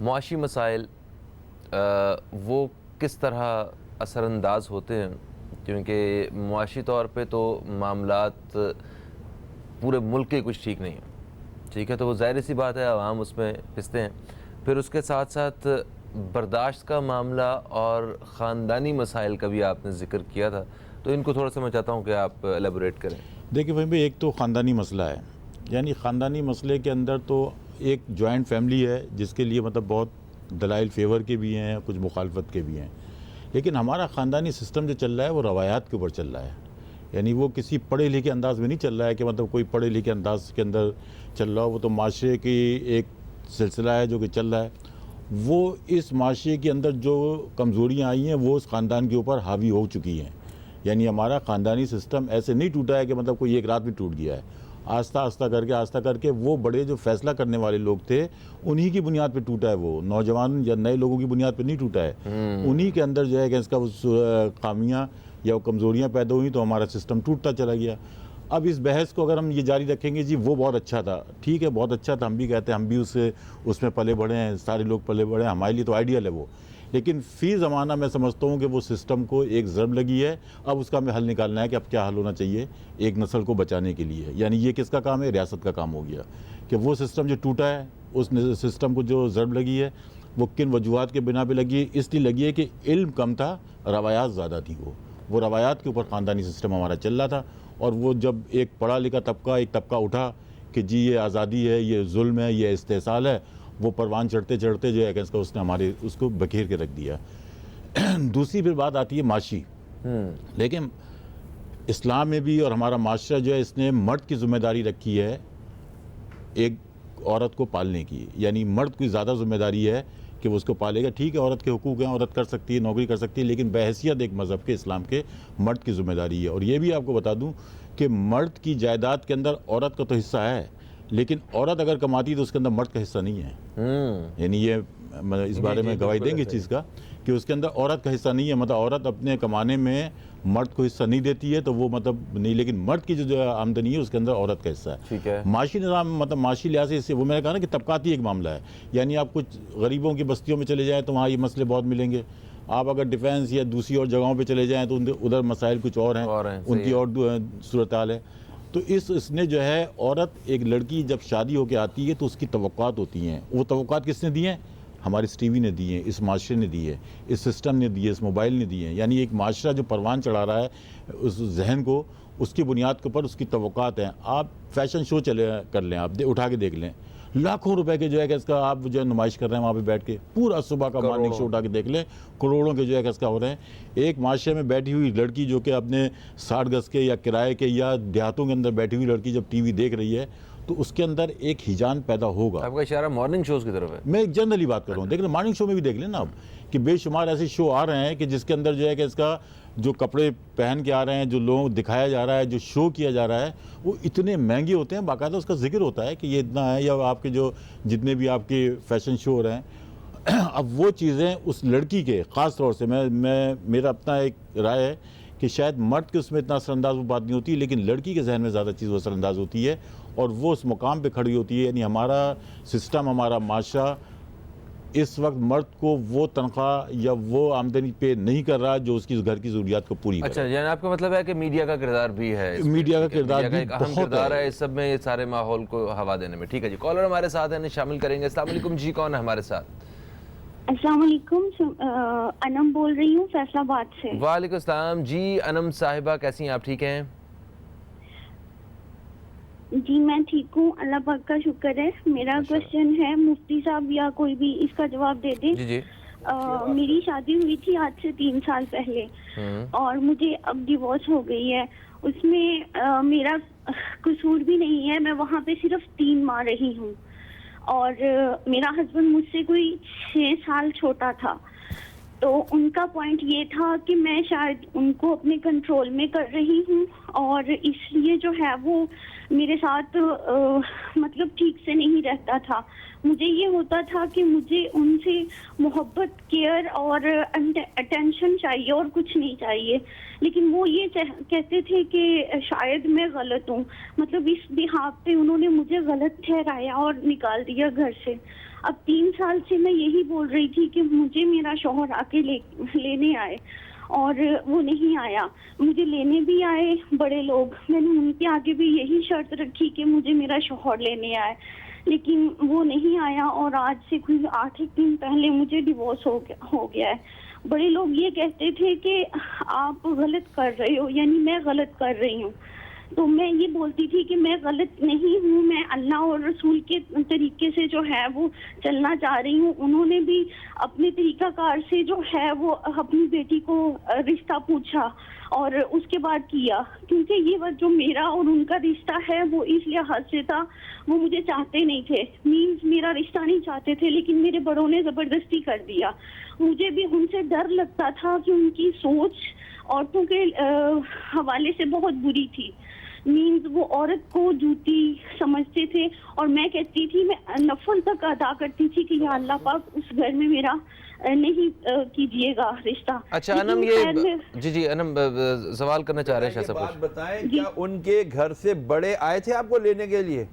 معاشی مسائل وہ کس طرح اثر انداز ہوتے ہیں؟ کیونکہ معاشی طور پہ تو معاملات پورے ملک کے کچھ ٹھیک نہیں ہیں، ٹھیک ہے، تو وہ ظاہر سی بات ہے عوام اس میں پستے ہیں. پھر اس کے ساتھ ساتھ برداشت کا معاملہ اور خاندانی مسائل کا بھی آپ نے ذکر کیا تھا، تو ان کو تھوڑا سا میں چاہتا ہوں کہ آپ ایلیبوریٹ کریں. دیکھیں بھائی، ایک تو خاندانی مسئلہ ہے، یعنی خاندانی مسئلے کے اندر تو ایک جوائنٹ فیملی ہے جس کے لیے مطلب بہت دلائل فیور کے بھی ہیں، کچھ مخالفت کے بھی ہیں، لیکن ہمارا خاندانی سسٹم جو چل رہا ہے وہ روایات کے اوپر چل رہا ہے. یعنی وہ کسی پڑھے لکھے انداز میں نہیں چل رہا ہے کہ مطلب کوئی پڑھے لکھے انداز کے اندر چل رہا ہو، وہ تو معاشرے کی ایک سلسلہ ہے جو کہ چل رہا ہے. وہ اس معاشرے کے اندر جو کمزوریاں آئی ہیں وہ اس خاندان کے اوپر حاوی ہو چکی ہیں. یعنی ہمارا خاندانی سسٹم ایسے نہیں ٹوٹا ہے کہ مطلب کوئی ایک رات میں ٹوٹ گیا ہے، آہستہ کر کے وہ بڑے جو فیصلہ کرنے والے لوگ تھے انہی کی بنیاد پہ ٹوٹا ہے. وہ نوجوان یا نئے لوگوں کی بنیاد پہ نہیں ٹوٹا ہے، انہی کے اندر جو ہے کہ اس کا خامیاں یا وہ کمزوریاں پیدا ہوئیں تو ہمارا سسٹم ٹوٹتا چلا گیا. اب اس بحث کو اگر ہم یہ جاری رکھیں گے، جی وہ بہت اچھا تھا، ٹھیک ہے بہت اچھا تھا، ہم بھی کہتے ہیں، ہم بھی اس میں پلے بڑھے ہیں، سارے لوگ پلے بڑھے ہیں، ہمارے لیے تو آئیڈیل ہے وہ. لیکن فی زمانہ میں سمجھتا ہوں کہ وہ سسٹم کو ایک ضرب لگی ہے. اب اس کا ہمیں حل نکالنا ہے کہ اب کیا حل ہونا چاہیے ایک نسل کو بچانے کے لیے. یعنی یہ کس کا کام ہے؟ ریاست کا کام ہو گیا کہ وہ سسٹم جو ٹوٹا ہے، اس سسٹم کو جو ضرب لگی ہے وہ کن وجوہات کے بنا پہ لگی ہے؟ اس لیے لگی ہے کہ علم کم تھا، روایات زیادہ تھی. وہ روایات کے اوپر خاندانی سسٹم ہمارا چل رہا تھا، اور وہ جب ایک پڑھا لکھا ایک طبقہ اٹھا کہ جی یہ آزادی ہے، یہ ظلم ہے، یہ استحصال ہے، وہ پروان چڑھتے چڑھتے جو ہے کہ اس نے ہمارے اس کو بکھیر کے رکھ دیا. دوسری پھر بات آتی ہے معاشی. لیکن اسلام میں بھی اور ہمارا معاشرہ جو ہے اس نے مرد کی ذمہ داری رکھی ہے ایک عورت کو پالنے کی. یعنی مرد کی زیادہ ذمہ داری ہے کہ وہ اس کو پالے گا. ٹھیک ہے عورت کے حقوق ہیں، عورت کر سکتی ہے، نوکری کر سکتی ہے، لیکن بحیثیت ایک مذہب کے اسلام کے مرد کی ذمہ داری ہے. اور یہ بھی آپ کو بتا دوں کہ مرد کی جائیداد کے اندر عورت کا تو حصہ ہے، لیکن عورت اگر کماتی تو اس کے اندر مرد کا حصہ نہیں ہے. یعنی یہ اس بارے میں گواہی دیں گے اس چیز کا کہ اس کے اندر عورت کا حصہ نہیں ہے. مطلب عورت اپنے کمانے میں مرد کو حصہ نہیں دیتی ہے تو وہ مطلب نہیں، لیکن مرد کی جو آمدنی ہے اس کے اندر عورت کا حصہ ہے. معاشی نظام مطلب معاشی لحاظ سے وہ میں نے کہا نا کہ طبقاتی ایک معاملہ ہے. یعنی آپ کچھ غریبوں کی بستیوں میں چلے جائیں تو وہاں یہ مسئلے بہت ملیں گے. آپ اگر ڈیفینس یا دوسری اور جگہوں پہ چلے جائیں تو ادھر مسائل کچھ اور ہیں، ان کی اور صورتحال ہے. تو اس نے جو ہے عورت ایک لڑکی جب شادی ہو کے آتی ہے تو اس کی توقعات ہوتی ہیں. وہ توقعات کس نے دی ہیں؟ ہمارے اس ٹی وی نے دی ہیں، اس معاشرے نے دی ہے، اس سسٹم نے دی ہے، اس موبائل نے دی ہے. یعنی ایک معاشرہ جو پروان چڑھا رہا ہے اس ذہن کو، اس کی بنیاد کے اوپر اس کی توقعات ہیں. آپ فیشن شو چلے کر لیں، آپ اٹھا کے دیکھ لیں، لاکھوں روپے کے جو ہے کہ اس کا آپ جو ہے نمائش کر رہے ہیں وہاں پہ بیٹھ کے، پورا صبح کا مارننگ شو اٹھا کے دیکھ لیں، کروڑوں کے جو ہے کہ اس کا ہو رہے ہیں. ایک معاشرے میں بیٹھی ہوئی لڑکی جو کہ اپنے 60 گز کے یا کرائے کے یا دیہاتوں کے اندر بیٹھی ہوئی لڑکی جب ٹی وی دیکھ رہی ہے تو اس کے اندر ایک ہیجان پیدا ہوگا. آپ کا اشارہ مارننگ شوز کی طرف ہے؟ میں ایک جنرلی بات کر رہا ہوں. دیکھ لیں مارننگ شو میں بھی دیکھ لیں نا آپ کہ بے شمار ایسے شو آ رہے ہیں کہ جس کے اندر جو ہے کہ اس کا جو کپڑے پہن کے آ رہے ہیں، جو لوگوں دکھایا جا رہا ہے، جو شو کیا جا رہا ہے، وہ اتنے مہنگے ہوتے ہیں. باقاعدہ اس کا ذکر ہوتا ہے کہ یہ اتنا ہے، یا آپ کے جو جتنے بھی آپ کے فیشن شو ہو رہے ہیں. اب وہ چیزیں اس لڑکی کے خاص طور سے میرا اپنا ایک رائے ہے کہ شاید مرد کے اس میں اتنا اثر انداز وہ بات نہیں ہوتی، لیکن لڑکی کے ذہن میں زیادہ چیز اثر انداز ہوتی ہے اور وہ اس مقام پہ کھڑی ہوتی ہے. یعنی ہمارا سسٹم، ہمارا معاشرہ اس وقت مرد کو وہ تنخواہ یا وہ آمدنی پہ نہیں کر رہا جو اس کی گھر کی ضروریات کو پوری کرے. اچھا، یعنی آپ کا مطلب ہے کہ میڈیا کا کردار بھی ہے، میڈیا کا کردار بھی ایک اہم کردار ہے اس سب میں، یہ سارے ماحول کو ہوا دینے میں. ٹھیک ہے جی، کالر ہمارے ساتھ ہیں، شامل کریں گے. السلام علیکم جی، کون ہے ہمارے ساتھ؟ السلام علیکم، انم بول رہی ہوں فیصل آباد سے. وعلیکم السلام جی انم صاحبہ، کیسی ہیں آپ؟ ٹھیک ہیں جی میں ٹھیک ہوں، اللہ پاک کا شکر ہے. میرا کوشچن ہے، مفتی صاحب یا کوئی بھی اس کا جواب دے دیں. جی جی. میری شادی ہوئی تھی آج سے 3 سال پہلے اور مجھے اب ڈیورس ہو گئی ہے. اس میں میرا قصور بھی نہیں ہے، میں وہاں پہ صرف 3 ماہ رہی ہوں اور میرا ہسبینڈ مجھ سے کوئی 6 سال چھوٹا تھا. تو ان کا پوائنٹ یہ تھا کہ میں شاید ان کو اپنے کنٹرول میں کر رہی ہوں اور اس لیے جو ہے وہ میرے ساتھ مطلب ٹھیک سے نہیں رہتا تھا. مجھے یہ ہوتا تھا کہ مجھے ان سے محبت, کیئر اور اٹینشن چاہیے اور کچھ نہیں چاہیے, لیکن وہ یہ کہتے تھے کہ شاید میں غلط ہوں. مطلب اس بحاف پہ انہوں نے مجھے غلط ٹھہرایا اور نکال دیا گھر سے. اب 3 سال سے میں یہی بول رہی تھی کہ مجھے میرا شوہر آ کے لینے آئے, اور وہ نہیں آیا. مجھے لینے بھی آئے بڑے لوگ, میں نے ان کے آگے بھی یہی شرط رکھی کہ مجھے میرا شوہر لینے آئے, لیکن وہ نہیں آیا. اور آج سے کوئی 8 دن پہلے مجھے ڈیورس ہو گیا ہے. بڑے لوگ یہ کہتے تھے کہ آپ غلط کر رہے ہو, یعنی میں غلط کر رہی ہوں. تو میں یہ بولتی تھی کہ میں غلط نہیں ہوں, میں اللہ اور رسول کے طریقے سے جو ہے وہ چلنا چاہ رہی ہوں. انہوں نے بھی اپنے طریقہ کار سے جو ہے وہ اپنی بیٹی کو رشتہ پوچھا اور اس کے بعد کیا, کیونکہ یہ جو میرا اور ان کا رشتہ ہے وہ اس لحاظ سے تھا, وہ مجھے چاہتے نہیں تھے. مینز میرا رشتہ نہیں چاہتے تھے, لیکن میرے بڑوں نے زبردستی کر دیا. مجھے بھی ان سے ڈر لگتا تھا کہ ان کی سوچ عورتوں کے حوالے سے بہت بری تھی. مینز وہ عورت کو جوتی سمجھتے تھے, اور میں کہتی تھی, میں نفل تک ادا کرتی تھی کہ یا اللہ پاک اس گھر میں میرا نہیں کیجیے گا رشتہ. اچھا انم, یہ جی انم سوال کرنا چاہ رہے ہیں شاہ صاحب. بات بتائیں, کیا ان کے گھر سے بڑے آئے تھے آپ کو لینے کے لیے؟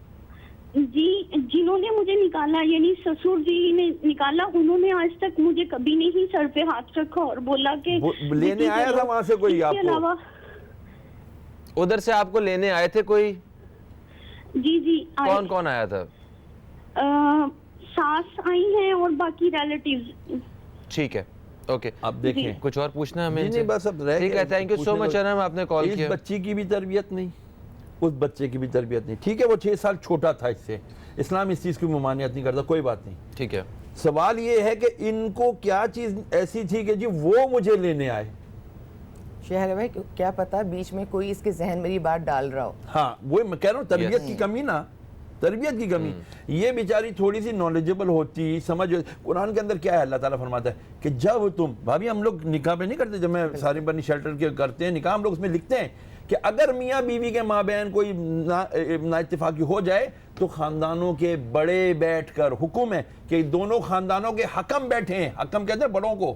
جی, جنہوں نے مجھے نکالا یعنی سسر جی نے نکالا, انہوں نے آج تک مجھے کبھی نہیں سر پہ ہاتھ رکھا اور بولا کہ لینے آیا تھا وہاں سے کوئی آپ کو؟ ادھر سے آپ کو لینے آئے تھے کوئی؟ جی جی. کون کون آیا تھا؟ ساس آئی ہیں اور باقی ریلیٹیوز. ٹھیک ہے, اوکے. اب دیکھیں کچھ اور پوچھنا ہے ہمیں؟ نہیں بس اب رہ ٹھیک ہے, تھینک یو سو مچ انم, آپ نے کال کیا. اس بچی کی بھی تربیت نہیں, اس بچے کی بھی تربیت نہیں. ٹھیک ہے, وہ 6 سال چھوٹا تھا اس سے, اسلام اس چیز کی ممانعت نہیں کرتا, کوئی بات نہیں. ٹھیک ہے, سوال یہ ہے کہ ان کو کیا چیز ایسی تھی کہ جی وہ مجھے لینے آئے؟ شہر بھائی کیا پتا بیچ میں کوئی اس کے ذہن میری بات ڈال رہا ہو. ہاں وہ میں کہہ رہا ہوں, تربیت کی کمی نا, تربیت کی کمی. یہ بیچاری تھوڑی سی نالجبل ہوتی, سمجھ. قرآن کے اندر کیا ہے, اللہ تعالیٰ فرماتا ہے کہ جب تم, بھابھی ہم لوگ نکاح پہ نہیں کرتے, جب میں ساری بنی شیلٹر کے کرتے ہیں نکاح, ہم لوگ اس میں لکھتے ہیں کہ اگر میاں بیوی کے مابین کوئی نا اتفاقی ہو جائے تو خاندانوں کے بڑے بیٹھ کر, حکم ہے کہ دونوں خاندانوں کے حکم بیٹھیں, حکم کہتے ہیں بڑوں کو,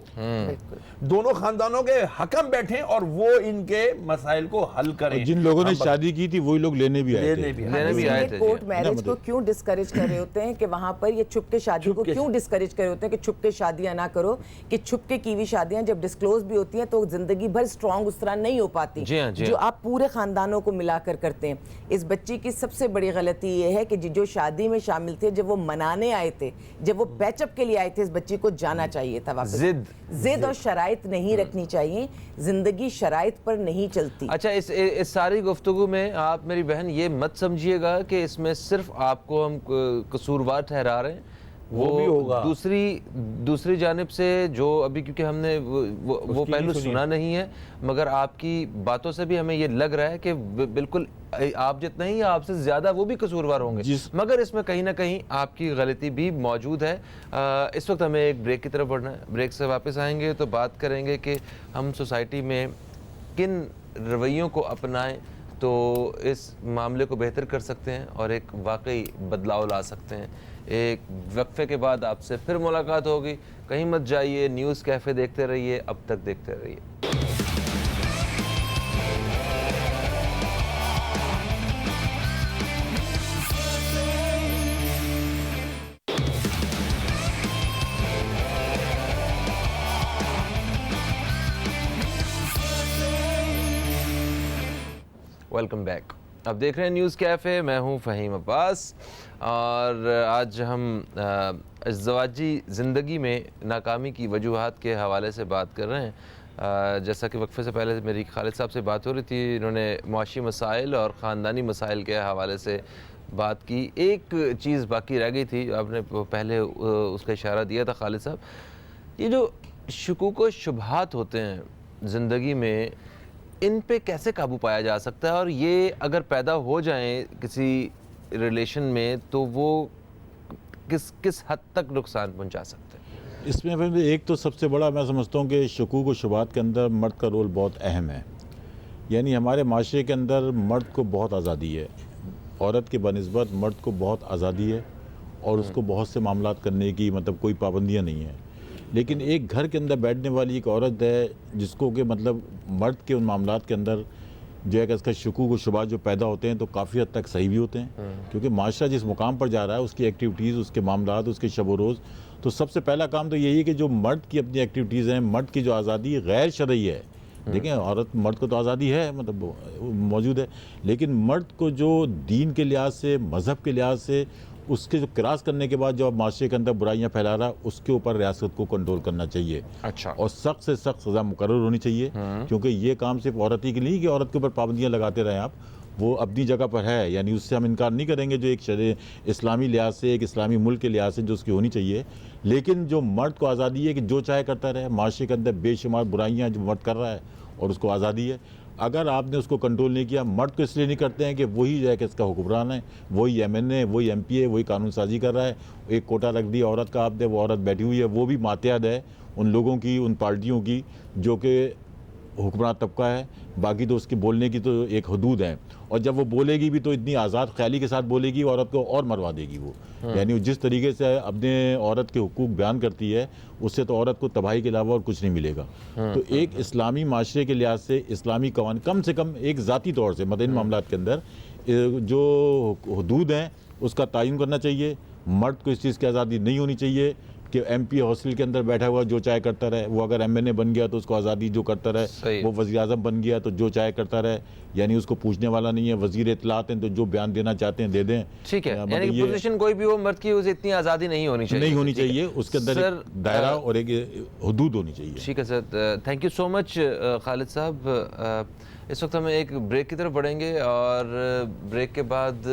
دونوں خاندانوں کے حکم بیٹھیں اور وہ ان کے مسائل کو حل کریں. جن لوگوں نے شادی کی تھی وہی لوگ لینے بھی آئے تھے. کورٹ میرج کو کیوں ڈسکریج کر رہے ہوتے ہیں کہ وہاں پر یہ چھپ کے شادی کو کیوں ڈسکریج کر رہے ہوتے ہیں کہ چھپ کے شادیاں نہ کرو, کہ چھپ کے کی ہوئی شادیاں جب ڈسکلوز بھی ہوتی ہیں تو زندگی بھر اسٹرانگ اس طرح نہیں ہو پاتی جو آپ پورے خاندانوں کو ملا کر کرتے ہیں. اس بچی کی سب سے بڑی غلطی یہ ہے کہ جو شادی میں شامل تھے, جب وہ منانے آئے تھے, جب وہ پیچ اپ کے لیے آئے تھے, اس بچی کو جانا چاہیے تھا واپس. ضد اور شرائط نہیں رکھنی چاہیے, زندگی شرائط پر نہیں چلتی. اچھا, اس ساری گفتگو میں آپ میری بہن یہ مت سمجھیے گا کہ اس میں صرف آپ کو ہم قصوروار ٹھہرا رہے ہیں, وہ بھی ہوگا. دوسری جانب سے جو ابھی کیونکہ ہم نے وہ پہلو سنا نہیں ہے, مگر آپ کی باتوں سے بھی ہمیں یہ لگ رہا ہے کہ بالکل آپ جتنا ہی آپ سے زیادہ وہ بھی قصوروار ہوں گے, مگر اس میں کہیں نہ کہیں آپ کی غلطی بھی موجود ہے. اس وقت ہمیں ایک بریک کی طرف بڑھنا ہے, بریک سے واپس آئیں گے تو بات کریں گے کہ ہم سوسائٹی میں کن رویوں کو اپنائیں تو اس معاملے کو بہتر کر سکتے ہیں اور ایک واقعی بدلاؤ لا سکتے ہیں. ایک وقفے کے بعد آپ سے پھر ملاقات ہوگی, کہیں مت جائیے, نیوز کیفے دیکھتے رہیے, اب تک دیکھتے رہیے. Welcome back. اب دیکھ رہے ہیں نیوز کیفے, میں ہوں فہیم عباس, اور آج ہم ازدواجی زندگی میں ناکامی کی وجوہات کے حوالے سے بات کر رہے ہیں. جیسا کہ وقفے سے پہلے میری خالد صاحب سے بات ہو رہی تھی, انہوں نے معاشی مسائل اور خاندانی مسائل کے حوالے سے بات کی. ایک چیز باقی رہ گئی تھی, آپ نے پہلے اس کا اشارہ دیا تھا خالد صاحب, یہ جو شکوک و شبہات ہوتے ہیں زندگی میں, ان پہ کیسے قابو پایا جا سکتا ہے, اور یہ اگر پیدا ہو جائیں کسی ریلیشن میں تو وہ کس حد تک نقصان پہنچا سکتے ہیں؟ اس میں ایک تو سب سے بڑا میں سمجھتا ہوں کہ شکوک و شبہات کے اندر مرد کا رول بہت اہم ہے. یعنی ہمارے معاشرے کے اندر مرد کو بہت آزادی ہے, عورت کے بنسبت مرد کو بہت آزادی ہے اور اس کو بہت سے معاملات کرنے کی مطلب کوئی پابندیاں نہیں ہیں. لیکن ایک گھر کے اندر بیٹھنے والی ایک عورت ہے جس کو کہ مطلب مرد کے ان معاملات کے اندر جو ہے کہ اس کا شکوک و شبہات جو پیدا ہوتے ہیں تو کافی حد تک صحیح بھی ہوتے ہیں, کیونکہ معاشرہ جس مقام پر جا رہا ہے اس کی ایکٹیویٹیز, اس کے معاملات, اس کے شب و روز, تو سب سے پہلا کام تو یہی ہے کہ جو مرد کی اپنی ایکٹیویٹیز ہیں, مرد کی جو آزادی غیر شرعی ہے. دیکھیں عورت مرد کو تو آزادی ہے مطلب موجود ہے, لیکن مرد کو جو دین کے لحاظ سے, مذہب کے لحاظ سے اس کے جو کراس کرنے کے بعد جو اب معاشرے کے اندر برائیاں پھیلا رہا اس کے اوپر ریاست کو کنٹرول کرنا چاہیے. اچھا. اور سخت سے سخت سزا مقرر ہونی چاہیے, کیونکہ یہ کام صرف عورت ہی کے لیے کہ عورت کے اوپر پابندیاں لگاتے رہیں آپ, وہ اپنی جگہ پر ہے, یعنی اس سے ہم انکار نہیں کریں گے جو ایک اسلامی لحاظ سے, ایک اسلامی ملک کے لحاظ سے جو اس کی ہونی چاہیے. لیکن جو مرد کو آزادی ہے کہ جو چاہے کرتا رہے, معاشرے کے اندر بے شمار برائیاں جو مرد کر رہا ہے اور اس کو آزادی ہے. اگر آپ نے اس کو کنٹرول نہیں کیا, مرد کو اس لیے نہیں کرتے ہیں کہ وہی جو ہے کہ اس کا حکمران ہے, وہی ایم این اے, وہی ایم پی ہے, وہی قانون سازی کر رہا ہے. ایک کوٹا رکھ دی عورت کا آپ نے, وہ عورت بیٹھی ہوئی ہے, وہ بھی ماتحت ہے ان لوگوں کی, ان پارٹیوں کی جو کہ حکمران طبقہ ہے. باقی تو اس کے بولنے کی تو ایک حدود ہے, اور جب وہ بولے گی بھی تو اتنی آزاد خیالی کے ساتھ بولے گی, عورت کو اور مروا دے گی وہ. یعنی جس طریقے سے اپنے عورت کے حقوق بیان کرتی ہے اس سے تو عورت کو تباہی کے علاوہ اور کچھ نہیں ملے گا. تو ایک اسلامی معاشرے کے لحاظ سے اسلامی قوانین کم سے کم ایک ذاتی طور سے مدنی معاملات کے اندر جو حدود ہیں اس کا تعین کرنا چاہیے. مرد کو اس چیز کی آزادی نہیں ہونی چاہیے کہ ایم پی ہاسٹل کے اندر بیٹھا ہوا جو چاہے کرتا رہے, وہ اگر ایم این اے بن گیا تو اس کو آزادی جو کرتا رہے, وہ وزیر اعظم بن گیا تو جو چاہے کرتا رہے, یعنی اس کو پوچھنے والا نہیں ہے. وزیر اطلاعات ہیں تو جو بیان دینا چاہتے ہیں دے دیں. ٹھیک ہے, یعنی پوزیشن کوئی بھی ہو, مرد کی اسے اتنی آزادی نہیں ہونی چاہیے, نہیں ہونی چاہیے, اس کے اندر ایک دائرہ اور ایک حدود ہونی چاہیے. ٹھیک ہے سر, تھینک یو سو مچ خالد صاحب. اس وقت ہم ایک بریک کی طرف بڑھیں گے اور بریک کے بعد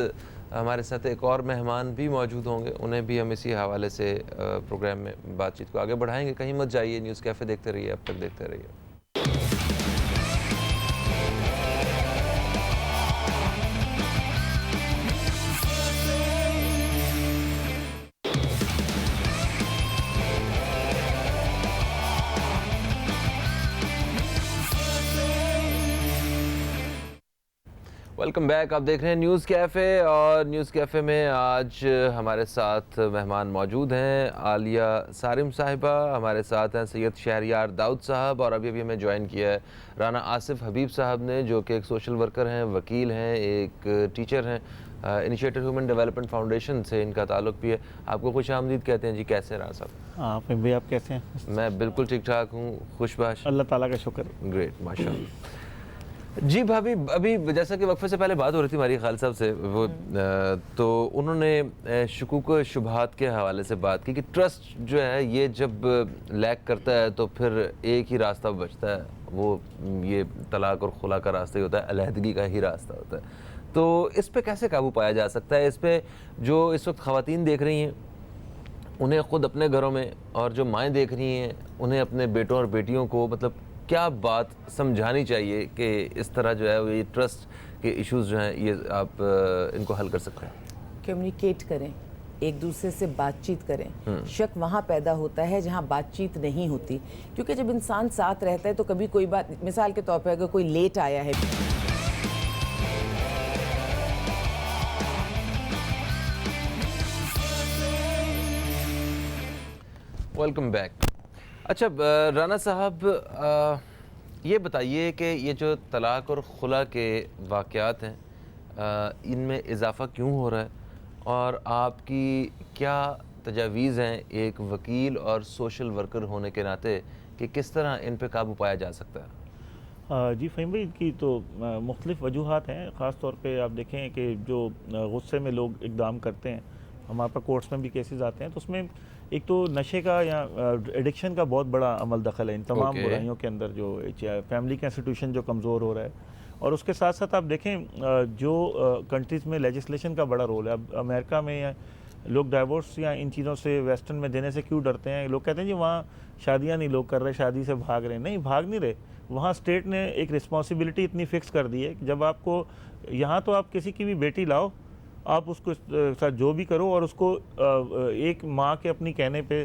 ہمارے ساتھ ایک اور مہمان بھی موجود ہوں گے, انہیں بھی ہم اسی حوالے سے پروگرام میں بات چیت کو آگے بڑھائیں گے. کہیں مت جائیے, نیوز کیفے دیکھتے رہیے, اب تک دیکھتے رہیے. Welcome back. آپ دیکھ رہے ہیں نیوز کیفے, اور نیوز کیفے میں آج ہمارے ساتھ مہمان موجود ہیں. عالیہ صارم صاحبہ ہمارے ساتھ ہیں, سید شہریار داؤد صاحب, اور ابھی ہمیں جوائن کیا ہے رانا آصف حبیب صاحب نے, جو کہ ایک سوشل ورکر ہیں, وکیل ہیں, ایک ٹیچر ہیں. انیشیٹو ہیومن ڈیولپمنٹ فاؤنڈیشن سے ان کا تعلق بھی ہے. آپ کو خوش آمدید کہتے ہیں جی. کیسے ہیں رانا صاحب؟ آپ بھی, آپ کیسے ہیں؟ میں بالکل ٹھیک ٹھاک ہوں, خوش باش, اللہ تعالیٰ کا شکر. گریٹ, ماشاء اللہ. جی بھابھی, ابھی جیسا کہ وقفے سے پہلے بات ہو رہی تھی ہماری خالد صاحب سے, وہ تو انہوں نے شکوک و شبہات کے حوالے سے بات کی کہ ٹرسٹ جو ہے یہ جب لیک کرتا ہے تو پھر ایک ہی راستہ بچتا ہے, وہ یہ طلاق اور خلا کا راستہ ہی ہوتا ہے, علیحدگی کا ہی راستہ ہوتا ہے. تو اس پہ کیسے قابو پایا جا سکتا ہے؟ اس پہ جو اس وقت خواتین دیکھ رہی ہیں انہیں خود اپنے گھروں میں, اور جو مائیں دیکھ رہی ہیں انہیں اپنے بیٹوں اور بیٹیوں کو مطلب کیا بات سمجھانی چاہیے کہ اس طرح جو ہے یہ ٹرسٹ کے ایشوز جو ہیں یہ آپ ان کو حل کر سکتے ہیں؟ کمیونیکیٹ کریں, ایک دوسرے سے بات چیت کریں. شک وہاں پیدا ہوتا ہے جہاں بات چیت نہیں ہوتی, کیونکہ جب انسان ساتھ رہتا ہے تو کبھی کوئی بات, مثال کے طور پہ اگر کوئی لیٹ آیا ہے, ویلکم بیک. اچھا رانا صاحب, یہ بتائیے کہ یہ جو طلاق اور خلا کے واقعات ہیں ان میں اضافہ کیوں ہو رہا ہے, اور آپ کی کیا تجاویز ہیں ایک وکیل اور سوشل ورکر ہونے کے ناطے کہ کس طرح ان پہ قابو پایا جا سکتا ہے؟ جی فہیم بھائی, کی تو مختلف وجوہات ہیں. خاص طور پہ آپ دیکھیں کہ جو غصے میں لوگ اقدام کرتے ہیں, ہمارے پاس کورٹس میں بھی کیسز آتے ہیں, تو اس میں ایک تو نشے کا یا ایڈکشن کا بہت بڑا عمل دخل ہے ان تمام برائیوں کے اندر. جو فیملی کا انسٹیٹیوشن جو کمزور ہو رہا ہے, اور اس کے ساتھ ساتھ آپ دیکھیں جو کنٹریز میں لیجسلیشن کا بڑا رول ہے. اب امریکہ میں لوگ ڈائیورس یا ان چیزوں سے ویسٹرن میں دینے سے کیوں ڈرتے ہیں؟ لوگ کہتے ہیں جی وہاں شادیاں نہیں لوگ کر رہے, شادی سے بھاگ رہے ہیں. نہیں, بھاگ نہیں رہے. وہاں اسٹیٹ نے ایک رسپانسبلٹی اتنی فکس کر دی ہے کہ جب آپ کو یہاں تو آپ کسی کی بھی بیٹی لاؤ, آپ اس کو ساتھ جو بھی کرو, اور اس کو ایک ماں کے اپنی کہنے پہ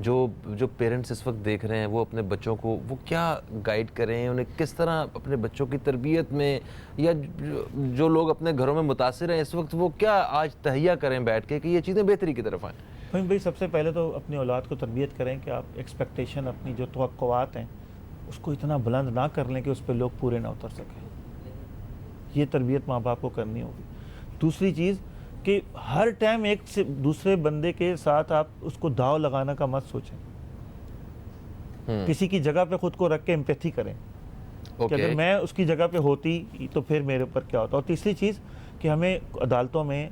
جو پیرنٹس اس وقت دیکھ رہے ہیں وہ اپنے بچوں کو وہ کیا گائیڈ کریں, انہیں کس طرح اپنے بچوں کی تربیت میں, یا جو لوگ اپنے گھروں میں متاثر ہیں اس وقت وہ کیا آج تہیہ کریں بیٹھ کے کہ یہ چیزیں بہتری کی طرف آئیں؟ بھائی سب سے پہلے تو اپنی اولاد کو تربیت کریں کہ آپ ایکسپیکٹیشن, اپنی جو توقعات ہیں اس کو اتنا بلند نہ کر لیں کہ اس پہ لوگ پورے نہ اتر سکیں. یہ تربیت ماں باپ کو کرنی ہوگی. دوسری چیز کہ ہر ٹائم ایک سے دوسرے بندے کے ساتھ آپ اس کو داؤ لگانا کا مت سوچیں. کسی کی جگہ پہ خود کو رکھ کے امپیتھی کریں کہ اگر میں اس کی جگہ پہ ہوتی تو پھر میرے اوپر کیا ہوتا. اور تیسری چیز کہ ہمیں عدالتوں میں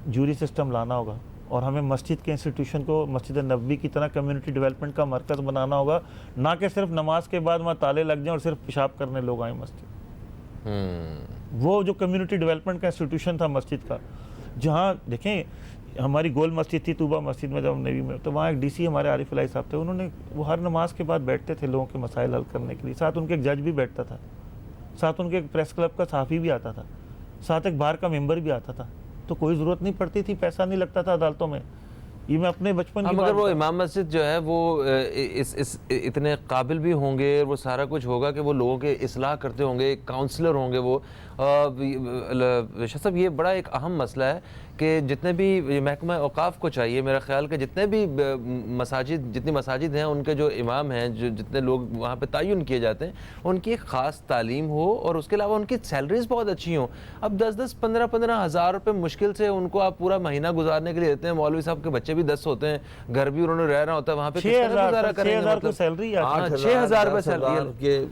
جوری سسٹم لانا ہوگا, اور ہمیں مسجد کے انسٹیٹیوشن کو مسجد نبوی کی طرح کمیونٹی ڈیولپمنٹ کا مرکز بنانا ہوگا, نہ کہ صرف نماز کے بعد وہاں تالے لگ جائیں اور صرف پیشاب کرنے لوگ آئیں مسجد. وہ جو کمیونٹی ڈیولپمنٹ کا انسٹیٹیوشن تھا مسجد کا, جہاں دیکھیں ہماری گول مسجد تھی طوبہ مسجد میں, جب ہم نیوی میں, تو وہاں ایک ڈی سی ہمارے عارف الہی صاحب تھے, انہوں نے وہ ہر نماز کے بعد بیٹھتے تھے لوگوں کے مسائل حل کرنے کے لیے. ساتھ ان کے ایک جج بھی بیٹھتا تھا, ساتھ ان کے ایک پریس کلب کا صحافی بھی آتا تھا, ساتھ ایک بار کا ممبر بھی آتا تھا. تو کوئی ضرورت نہیں پڑتی تھی, پیسہ نہیں لگتا تھا عدالتوں میں. یہ میں اپنے بچپن کی مگر وہ امام مسجد جو ہے وہ اتنے قابل بھی ہوں گے, وہ سارا کچھ ہوگا کہ وہ لوگوں کے اصلاح کرتے ہوں گے, کاؤنسلر ہوں گے وہ. شاہ صاحب یہ بڑا ایک اہم مسئلہ ہے کہ جتنے بھی محکمہ اوقاف کو چاہیے, میرا خیال کہ جتنے بھی جتنی مساجد ہیں ان کے جو امام ہیں, جو جتنے لوگ وہاں پہ تعین کیے جاتے ہیں, ان کی ایک خاص تعلیم ہو اور اس کے علاوہ ان کی سیلریز بہت اچھی ہوں. اب 10-15 ہزار روپے مشکل سے ان کو آپ پورا مہینہ گزارنے کے لیے دیتے ہیں. مولوی صاحب کے بچے بھی 10 ہوتے ہیں, گھر بھی انہوں نے رہنا ہوتا ہے, وہاں پہ 6,000 سیلری 6,000 روپے سیلری کے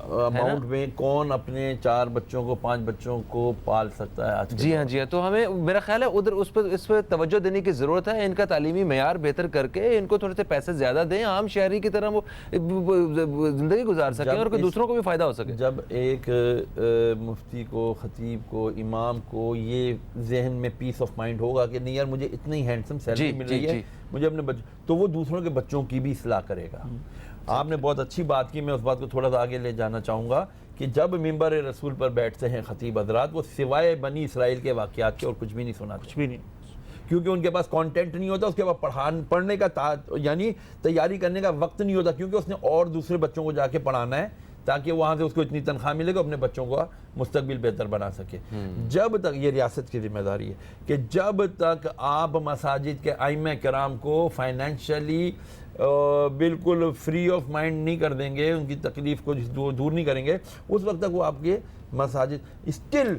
اماؤنٹ میں کون اپنے 4 بچوں کو 5 بچوں کو پال سکتا ہے آج. جی ہاں. تو ہمیں میرا خیال ہے ادھر اس پہ توجہ دینے کی ضرورت ہے. ان کا تعلیمی معیار بہتر کر کے ان کو تھوڑے سے پیسے زیادہ دیں, عام شہری کی طرح وہ زندگی گزار سکیں اور دوسروں کو بھی فائدہ ہو سکے. جب ایک مفتی کو, خطیب کو, امام کو یہ ذہن میں پیس آف مائنڈ ہوگا کہ نہیں یار مجھے اتنی ہینڈسم سیلری مل رہی ہے, مجھے اپنے بچوں, تو وہ دوسروں کے بچوں کی بھی اصلاح کرے گا. آپ نے بہت اچھی بات کی, میں اس بات کو تھوڑا سا آگے لے جانا چاہوں گا کہ جب ممبر رسول پر بیٹھتے ہیں خطیب حضرات, وہ سوائے بنی اسرائیل کے واقعات کے اور کچھ بھی نہیں سناتے. کچھ بھی نہیں, کیونکہ ان کے پاس کانٹینٹ نہیں ہوتا, اس کے بعد پڑھنے کا یعنی تیاری کرنے کا وقت نہیں ہوتا, کیونکہ اس نے اور دوسرے بچوں کو جا کے پڑھانا ہے تاکہ وہاں سے اس کو اتنی تنخواہ ملے گا اپنے بچوں کو مستقبل بہتر بنا سکے. جب تک یہ ریاست کی ذمہ داری ہے کہ جب تک آپ مساجد کے ائمہ کرام کو فائنینشلی بالکل فری آف مائنڈ نہیں کر دیں گے, ان کی تکلیف کو دور نہیں کریں گے, اس وقت تک وہ آپ کے مساجد اسٹل,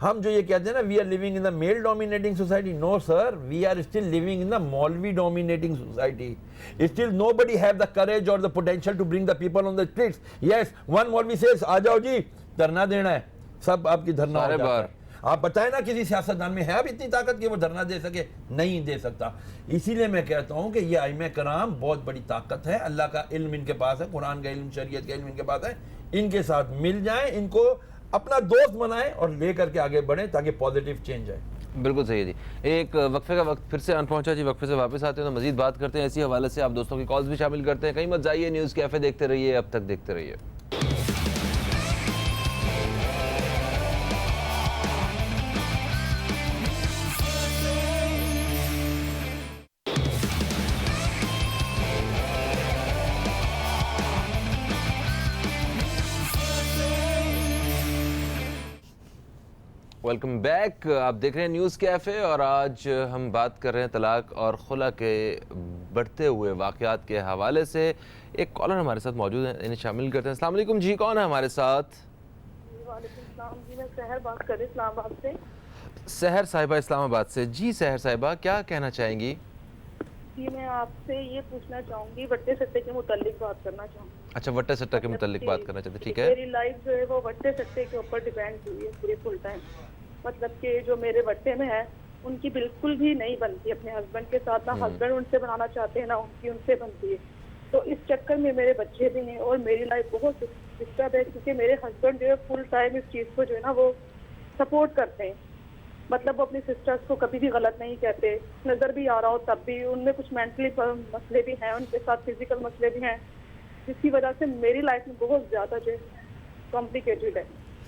ہم جو یہ کہتے ہیں نا we are living in the male dominating society, no sir, we are still living in the maulvi dominating society. Still nobody have the courage or the potential to bring the people on the streets. Yes, one maulvi says آ جاؤ جی دھرنا دینا ہے, سب آپ کی دھرنا ہو جاتا ہے. آپ بتائیں نا کسی سیاستدان میں ہے اب اتنی طاقت کہ وہ دھرنا دے سکے؟ نہیں دے سکتا. اسی لیے میں کہتا ہوں کہ یہ ائمہ کرام بہت بڑی طاقت ہے, اللہ کا علم ان کے پاس ہے, قرآن کا علم, شریعت کا علم ان کے پاس ہے, ان کے ساتھ مل جائیں, ان کو اپنا دوست بنائیں اور لے کر کے آگے بڑھیں تاکہ پازیٹیو چینج آئے. بالکل صحیح جی. ایک وقفے کا وقت پھر سے پہنچا جی, وقفے سے واپس آتے ہیں تو مزید بات کرتے ہیں. اسی حوالے سے آپ دوستوں کی کالز بھی شامل کرتے ہیں. کہیں مت جائیے, نیوز کیفے دیکھتے رہیے, اب تک دیکھتے رہیے. Welcome back. آپ دیکھ رہے ہیں نیوز کیفے اور آج ہم بات کر رہے ہیں طلاق اور خلا کے بڑھتے ہوئے واقعات کے حوالے سے. ایک کالر ہمارے ساتھ موجود ہیں, انہیں شامل کرتے ہیں. السلام علیکم جی, کون ہے ہمارے ساتھ؟ وعلیکم السلام جی, میں سحر بات کر رہی ہوں اسلام آباد سے. سحر صاحبہ اسلام آباد سے. جی سحر صاحبہ, کیا کہنا چاہیں گی؟ جی میں آپ سے یہ پوچھنا چاہوں گی, وٹے سٹے کے متعلق بات کرنا چاہوں گی. اچھا, وٹے سٹے کے متعلق بات کرنا چاہتے, ٹھیک ہے. میری لائف جو ہے وہ وٹے سٹے کے اوپر ڈیپینڈ ہوئی ہے پورے فل ٹائم. مطلب کہ جو میرے وٹے میں ہے ان کی بالکل بھی نہیں بنتی اپنے ہسبینڈ کے ساتھ, نہ ہسبینڈ ان سے بنانا چاہتے ہیں نہ ان سے بنتی ہے. تو اس چکر میں میرے بچے بھی ہیں اور میری لائف بہت ڈسٹرب ہے, کیونکہ میرے ہسبینڈ جو ہے فل ٹائم اس چیز کو جو ہے نا وہ سپورٹ کرتے ہیں. مطلب وہ اپنی سسٹرس کو کبھی بھی غلط نہیں کہتے, نظر بھی آ رہا ہو تب بھی. ان میں کچھ مینٹلی مسئلے بھی ہیں, ان کے ساتھ فزیکل مسئلے بھی ہیں, جس کی وجہ سے میری لائف میں بہت زیادہ جو ہے کمپلیکیٹڈ ہے.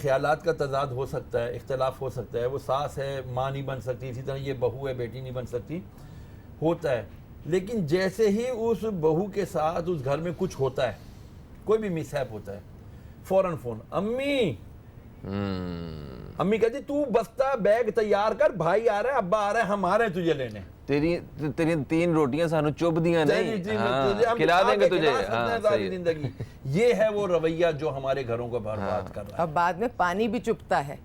خیالات کا تضاد ہو سکتا ہے, اختلاف ہو سکتا ہے, وہ ساس ہے ماں نہیں بن سکتی, اسی طرح یہ بہو ہے بیٹی نہیں بن سکتی, ہوتا ہے. لیکن جیسے ہی اس بہو کے ساتھ اس گھر میں کچھ ہوتا ہے, کوئی بھی مس ہیپ ہوتا ہے, فوراً فون, امی کہتی تو بستہ بیگ تیار کر, بھائی آ رہا ہے, ابا آ رہا ہے, ہم آ رہے ہیں تجھے لینے. تیری 3 روٹیاں سانو چپ دیاں نہیں, کھلا دیں گے تجھے ساری زندگی. یہ ہے وہ رویہ جو ہمارے گھروں کو برباد کر رہا ہے. اور بعد میں پانی بھی چپتا ہے,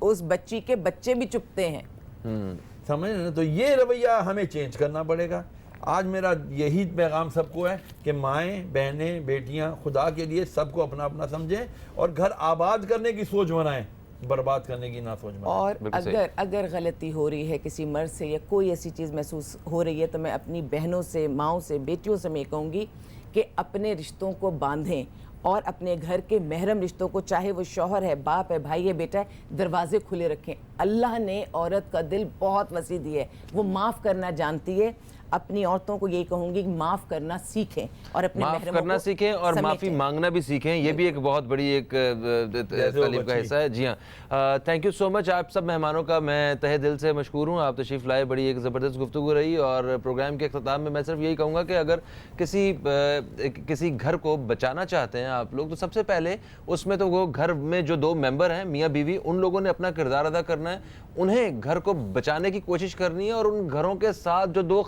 اس بچی کے بچے بھی چپتے ہیں. سمجھ رہے ہیں؟ تو یہ رویہ ہمیں چینج کرنا پڑے گا. آج میرا یہی پیغام سب کو ہے کہ مائیں, بہنیں, بیٹیاں خدا کے لیے سب کو اپنا اپنا سمجھیں اور گھر آباد کرنے کی سوچ بنائیں, برباد کرنے کی نہ سوچ بنائیں. اور اگر غلطی ہو رہی ہے کسی مرد سے یا کوئی ایسی چیز محسوس ہو رہی ہے تو میں اپنی بہنوں سے, ماؤں سے, بیٹیوں سے میں کہوں گی کہ اپنے رشتوں کو باندھیں اور اپنے گھر کے محرم رشتوں کو, چاہے وہ شوہر ہے, باپ ہے, بھائی ہے, بیٹا ہے, دروازے کھلے رکھیں. اللہ نے عورت کا دل بہت وسیع دی ہے, وہ معاف کرنا جانتی ہے. اپنی عورتوں کو یہی کہوں گی کہ معاف کرنا سیکھیں اور اپنے معاف کرنا سیکھیں اور معافی مانگنا بھی سیکھیں. یہ بھی ایک بہت بڑی ایک تعلیم کا حصہ ہے. جی ہاں, تھینک یو سو مچ. آپ سب مہمانوں کا میں تہہ دل سے مشکور ہوں, آپ تشریف لائے, بڑی ایک زبردست گفتگو رہی. اور پروگرام کے اختتام میں صرف یہی کہوں گا کہ اگر کسی گھر کو بچانا چاہتے ہیں آپ لوگ, تو سب سے پہلے اس میں تو وہ گھر میں جو 2 ممبر ہیں, میاں بیوی, ان لوگوں نے اپنا کردار ادا کرنا ہے. انہیں گھر کو بچانے کی کوشش کرنی ہے اور ان گھروں کے ساتھ جو 2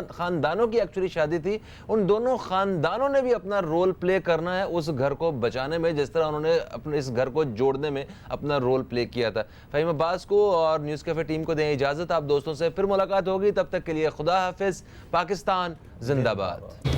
خاندانوں کی ایکچولی شادی تھی, ان دونوں خاندانوں نے بھی اپنا رول پلے کرنا ہے اس گھر کو بچانے میں, جس طرح انہوں نے اپنے اس گھر کو جوڑنے میں اپنا رول پلے کیا تھا. فہیم عباس کو اور نیوز کیفے ٹیم کو دیں اجازت. آپ دوستوں سے پھر ملاقات ہوگی, تب تک کے لیے خدا حافظ. پاکستان زندہ باد.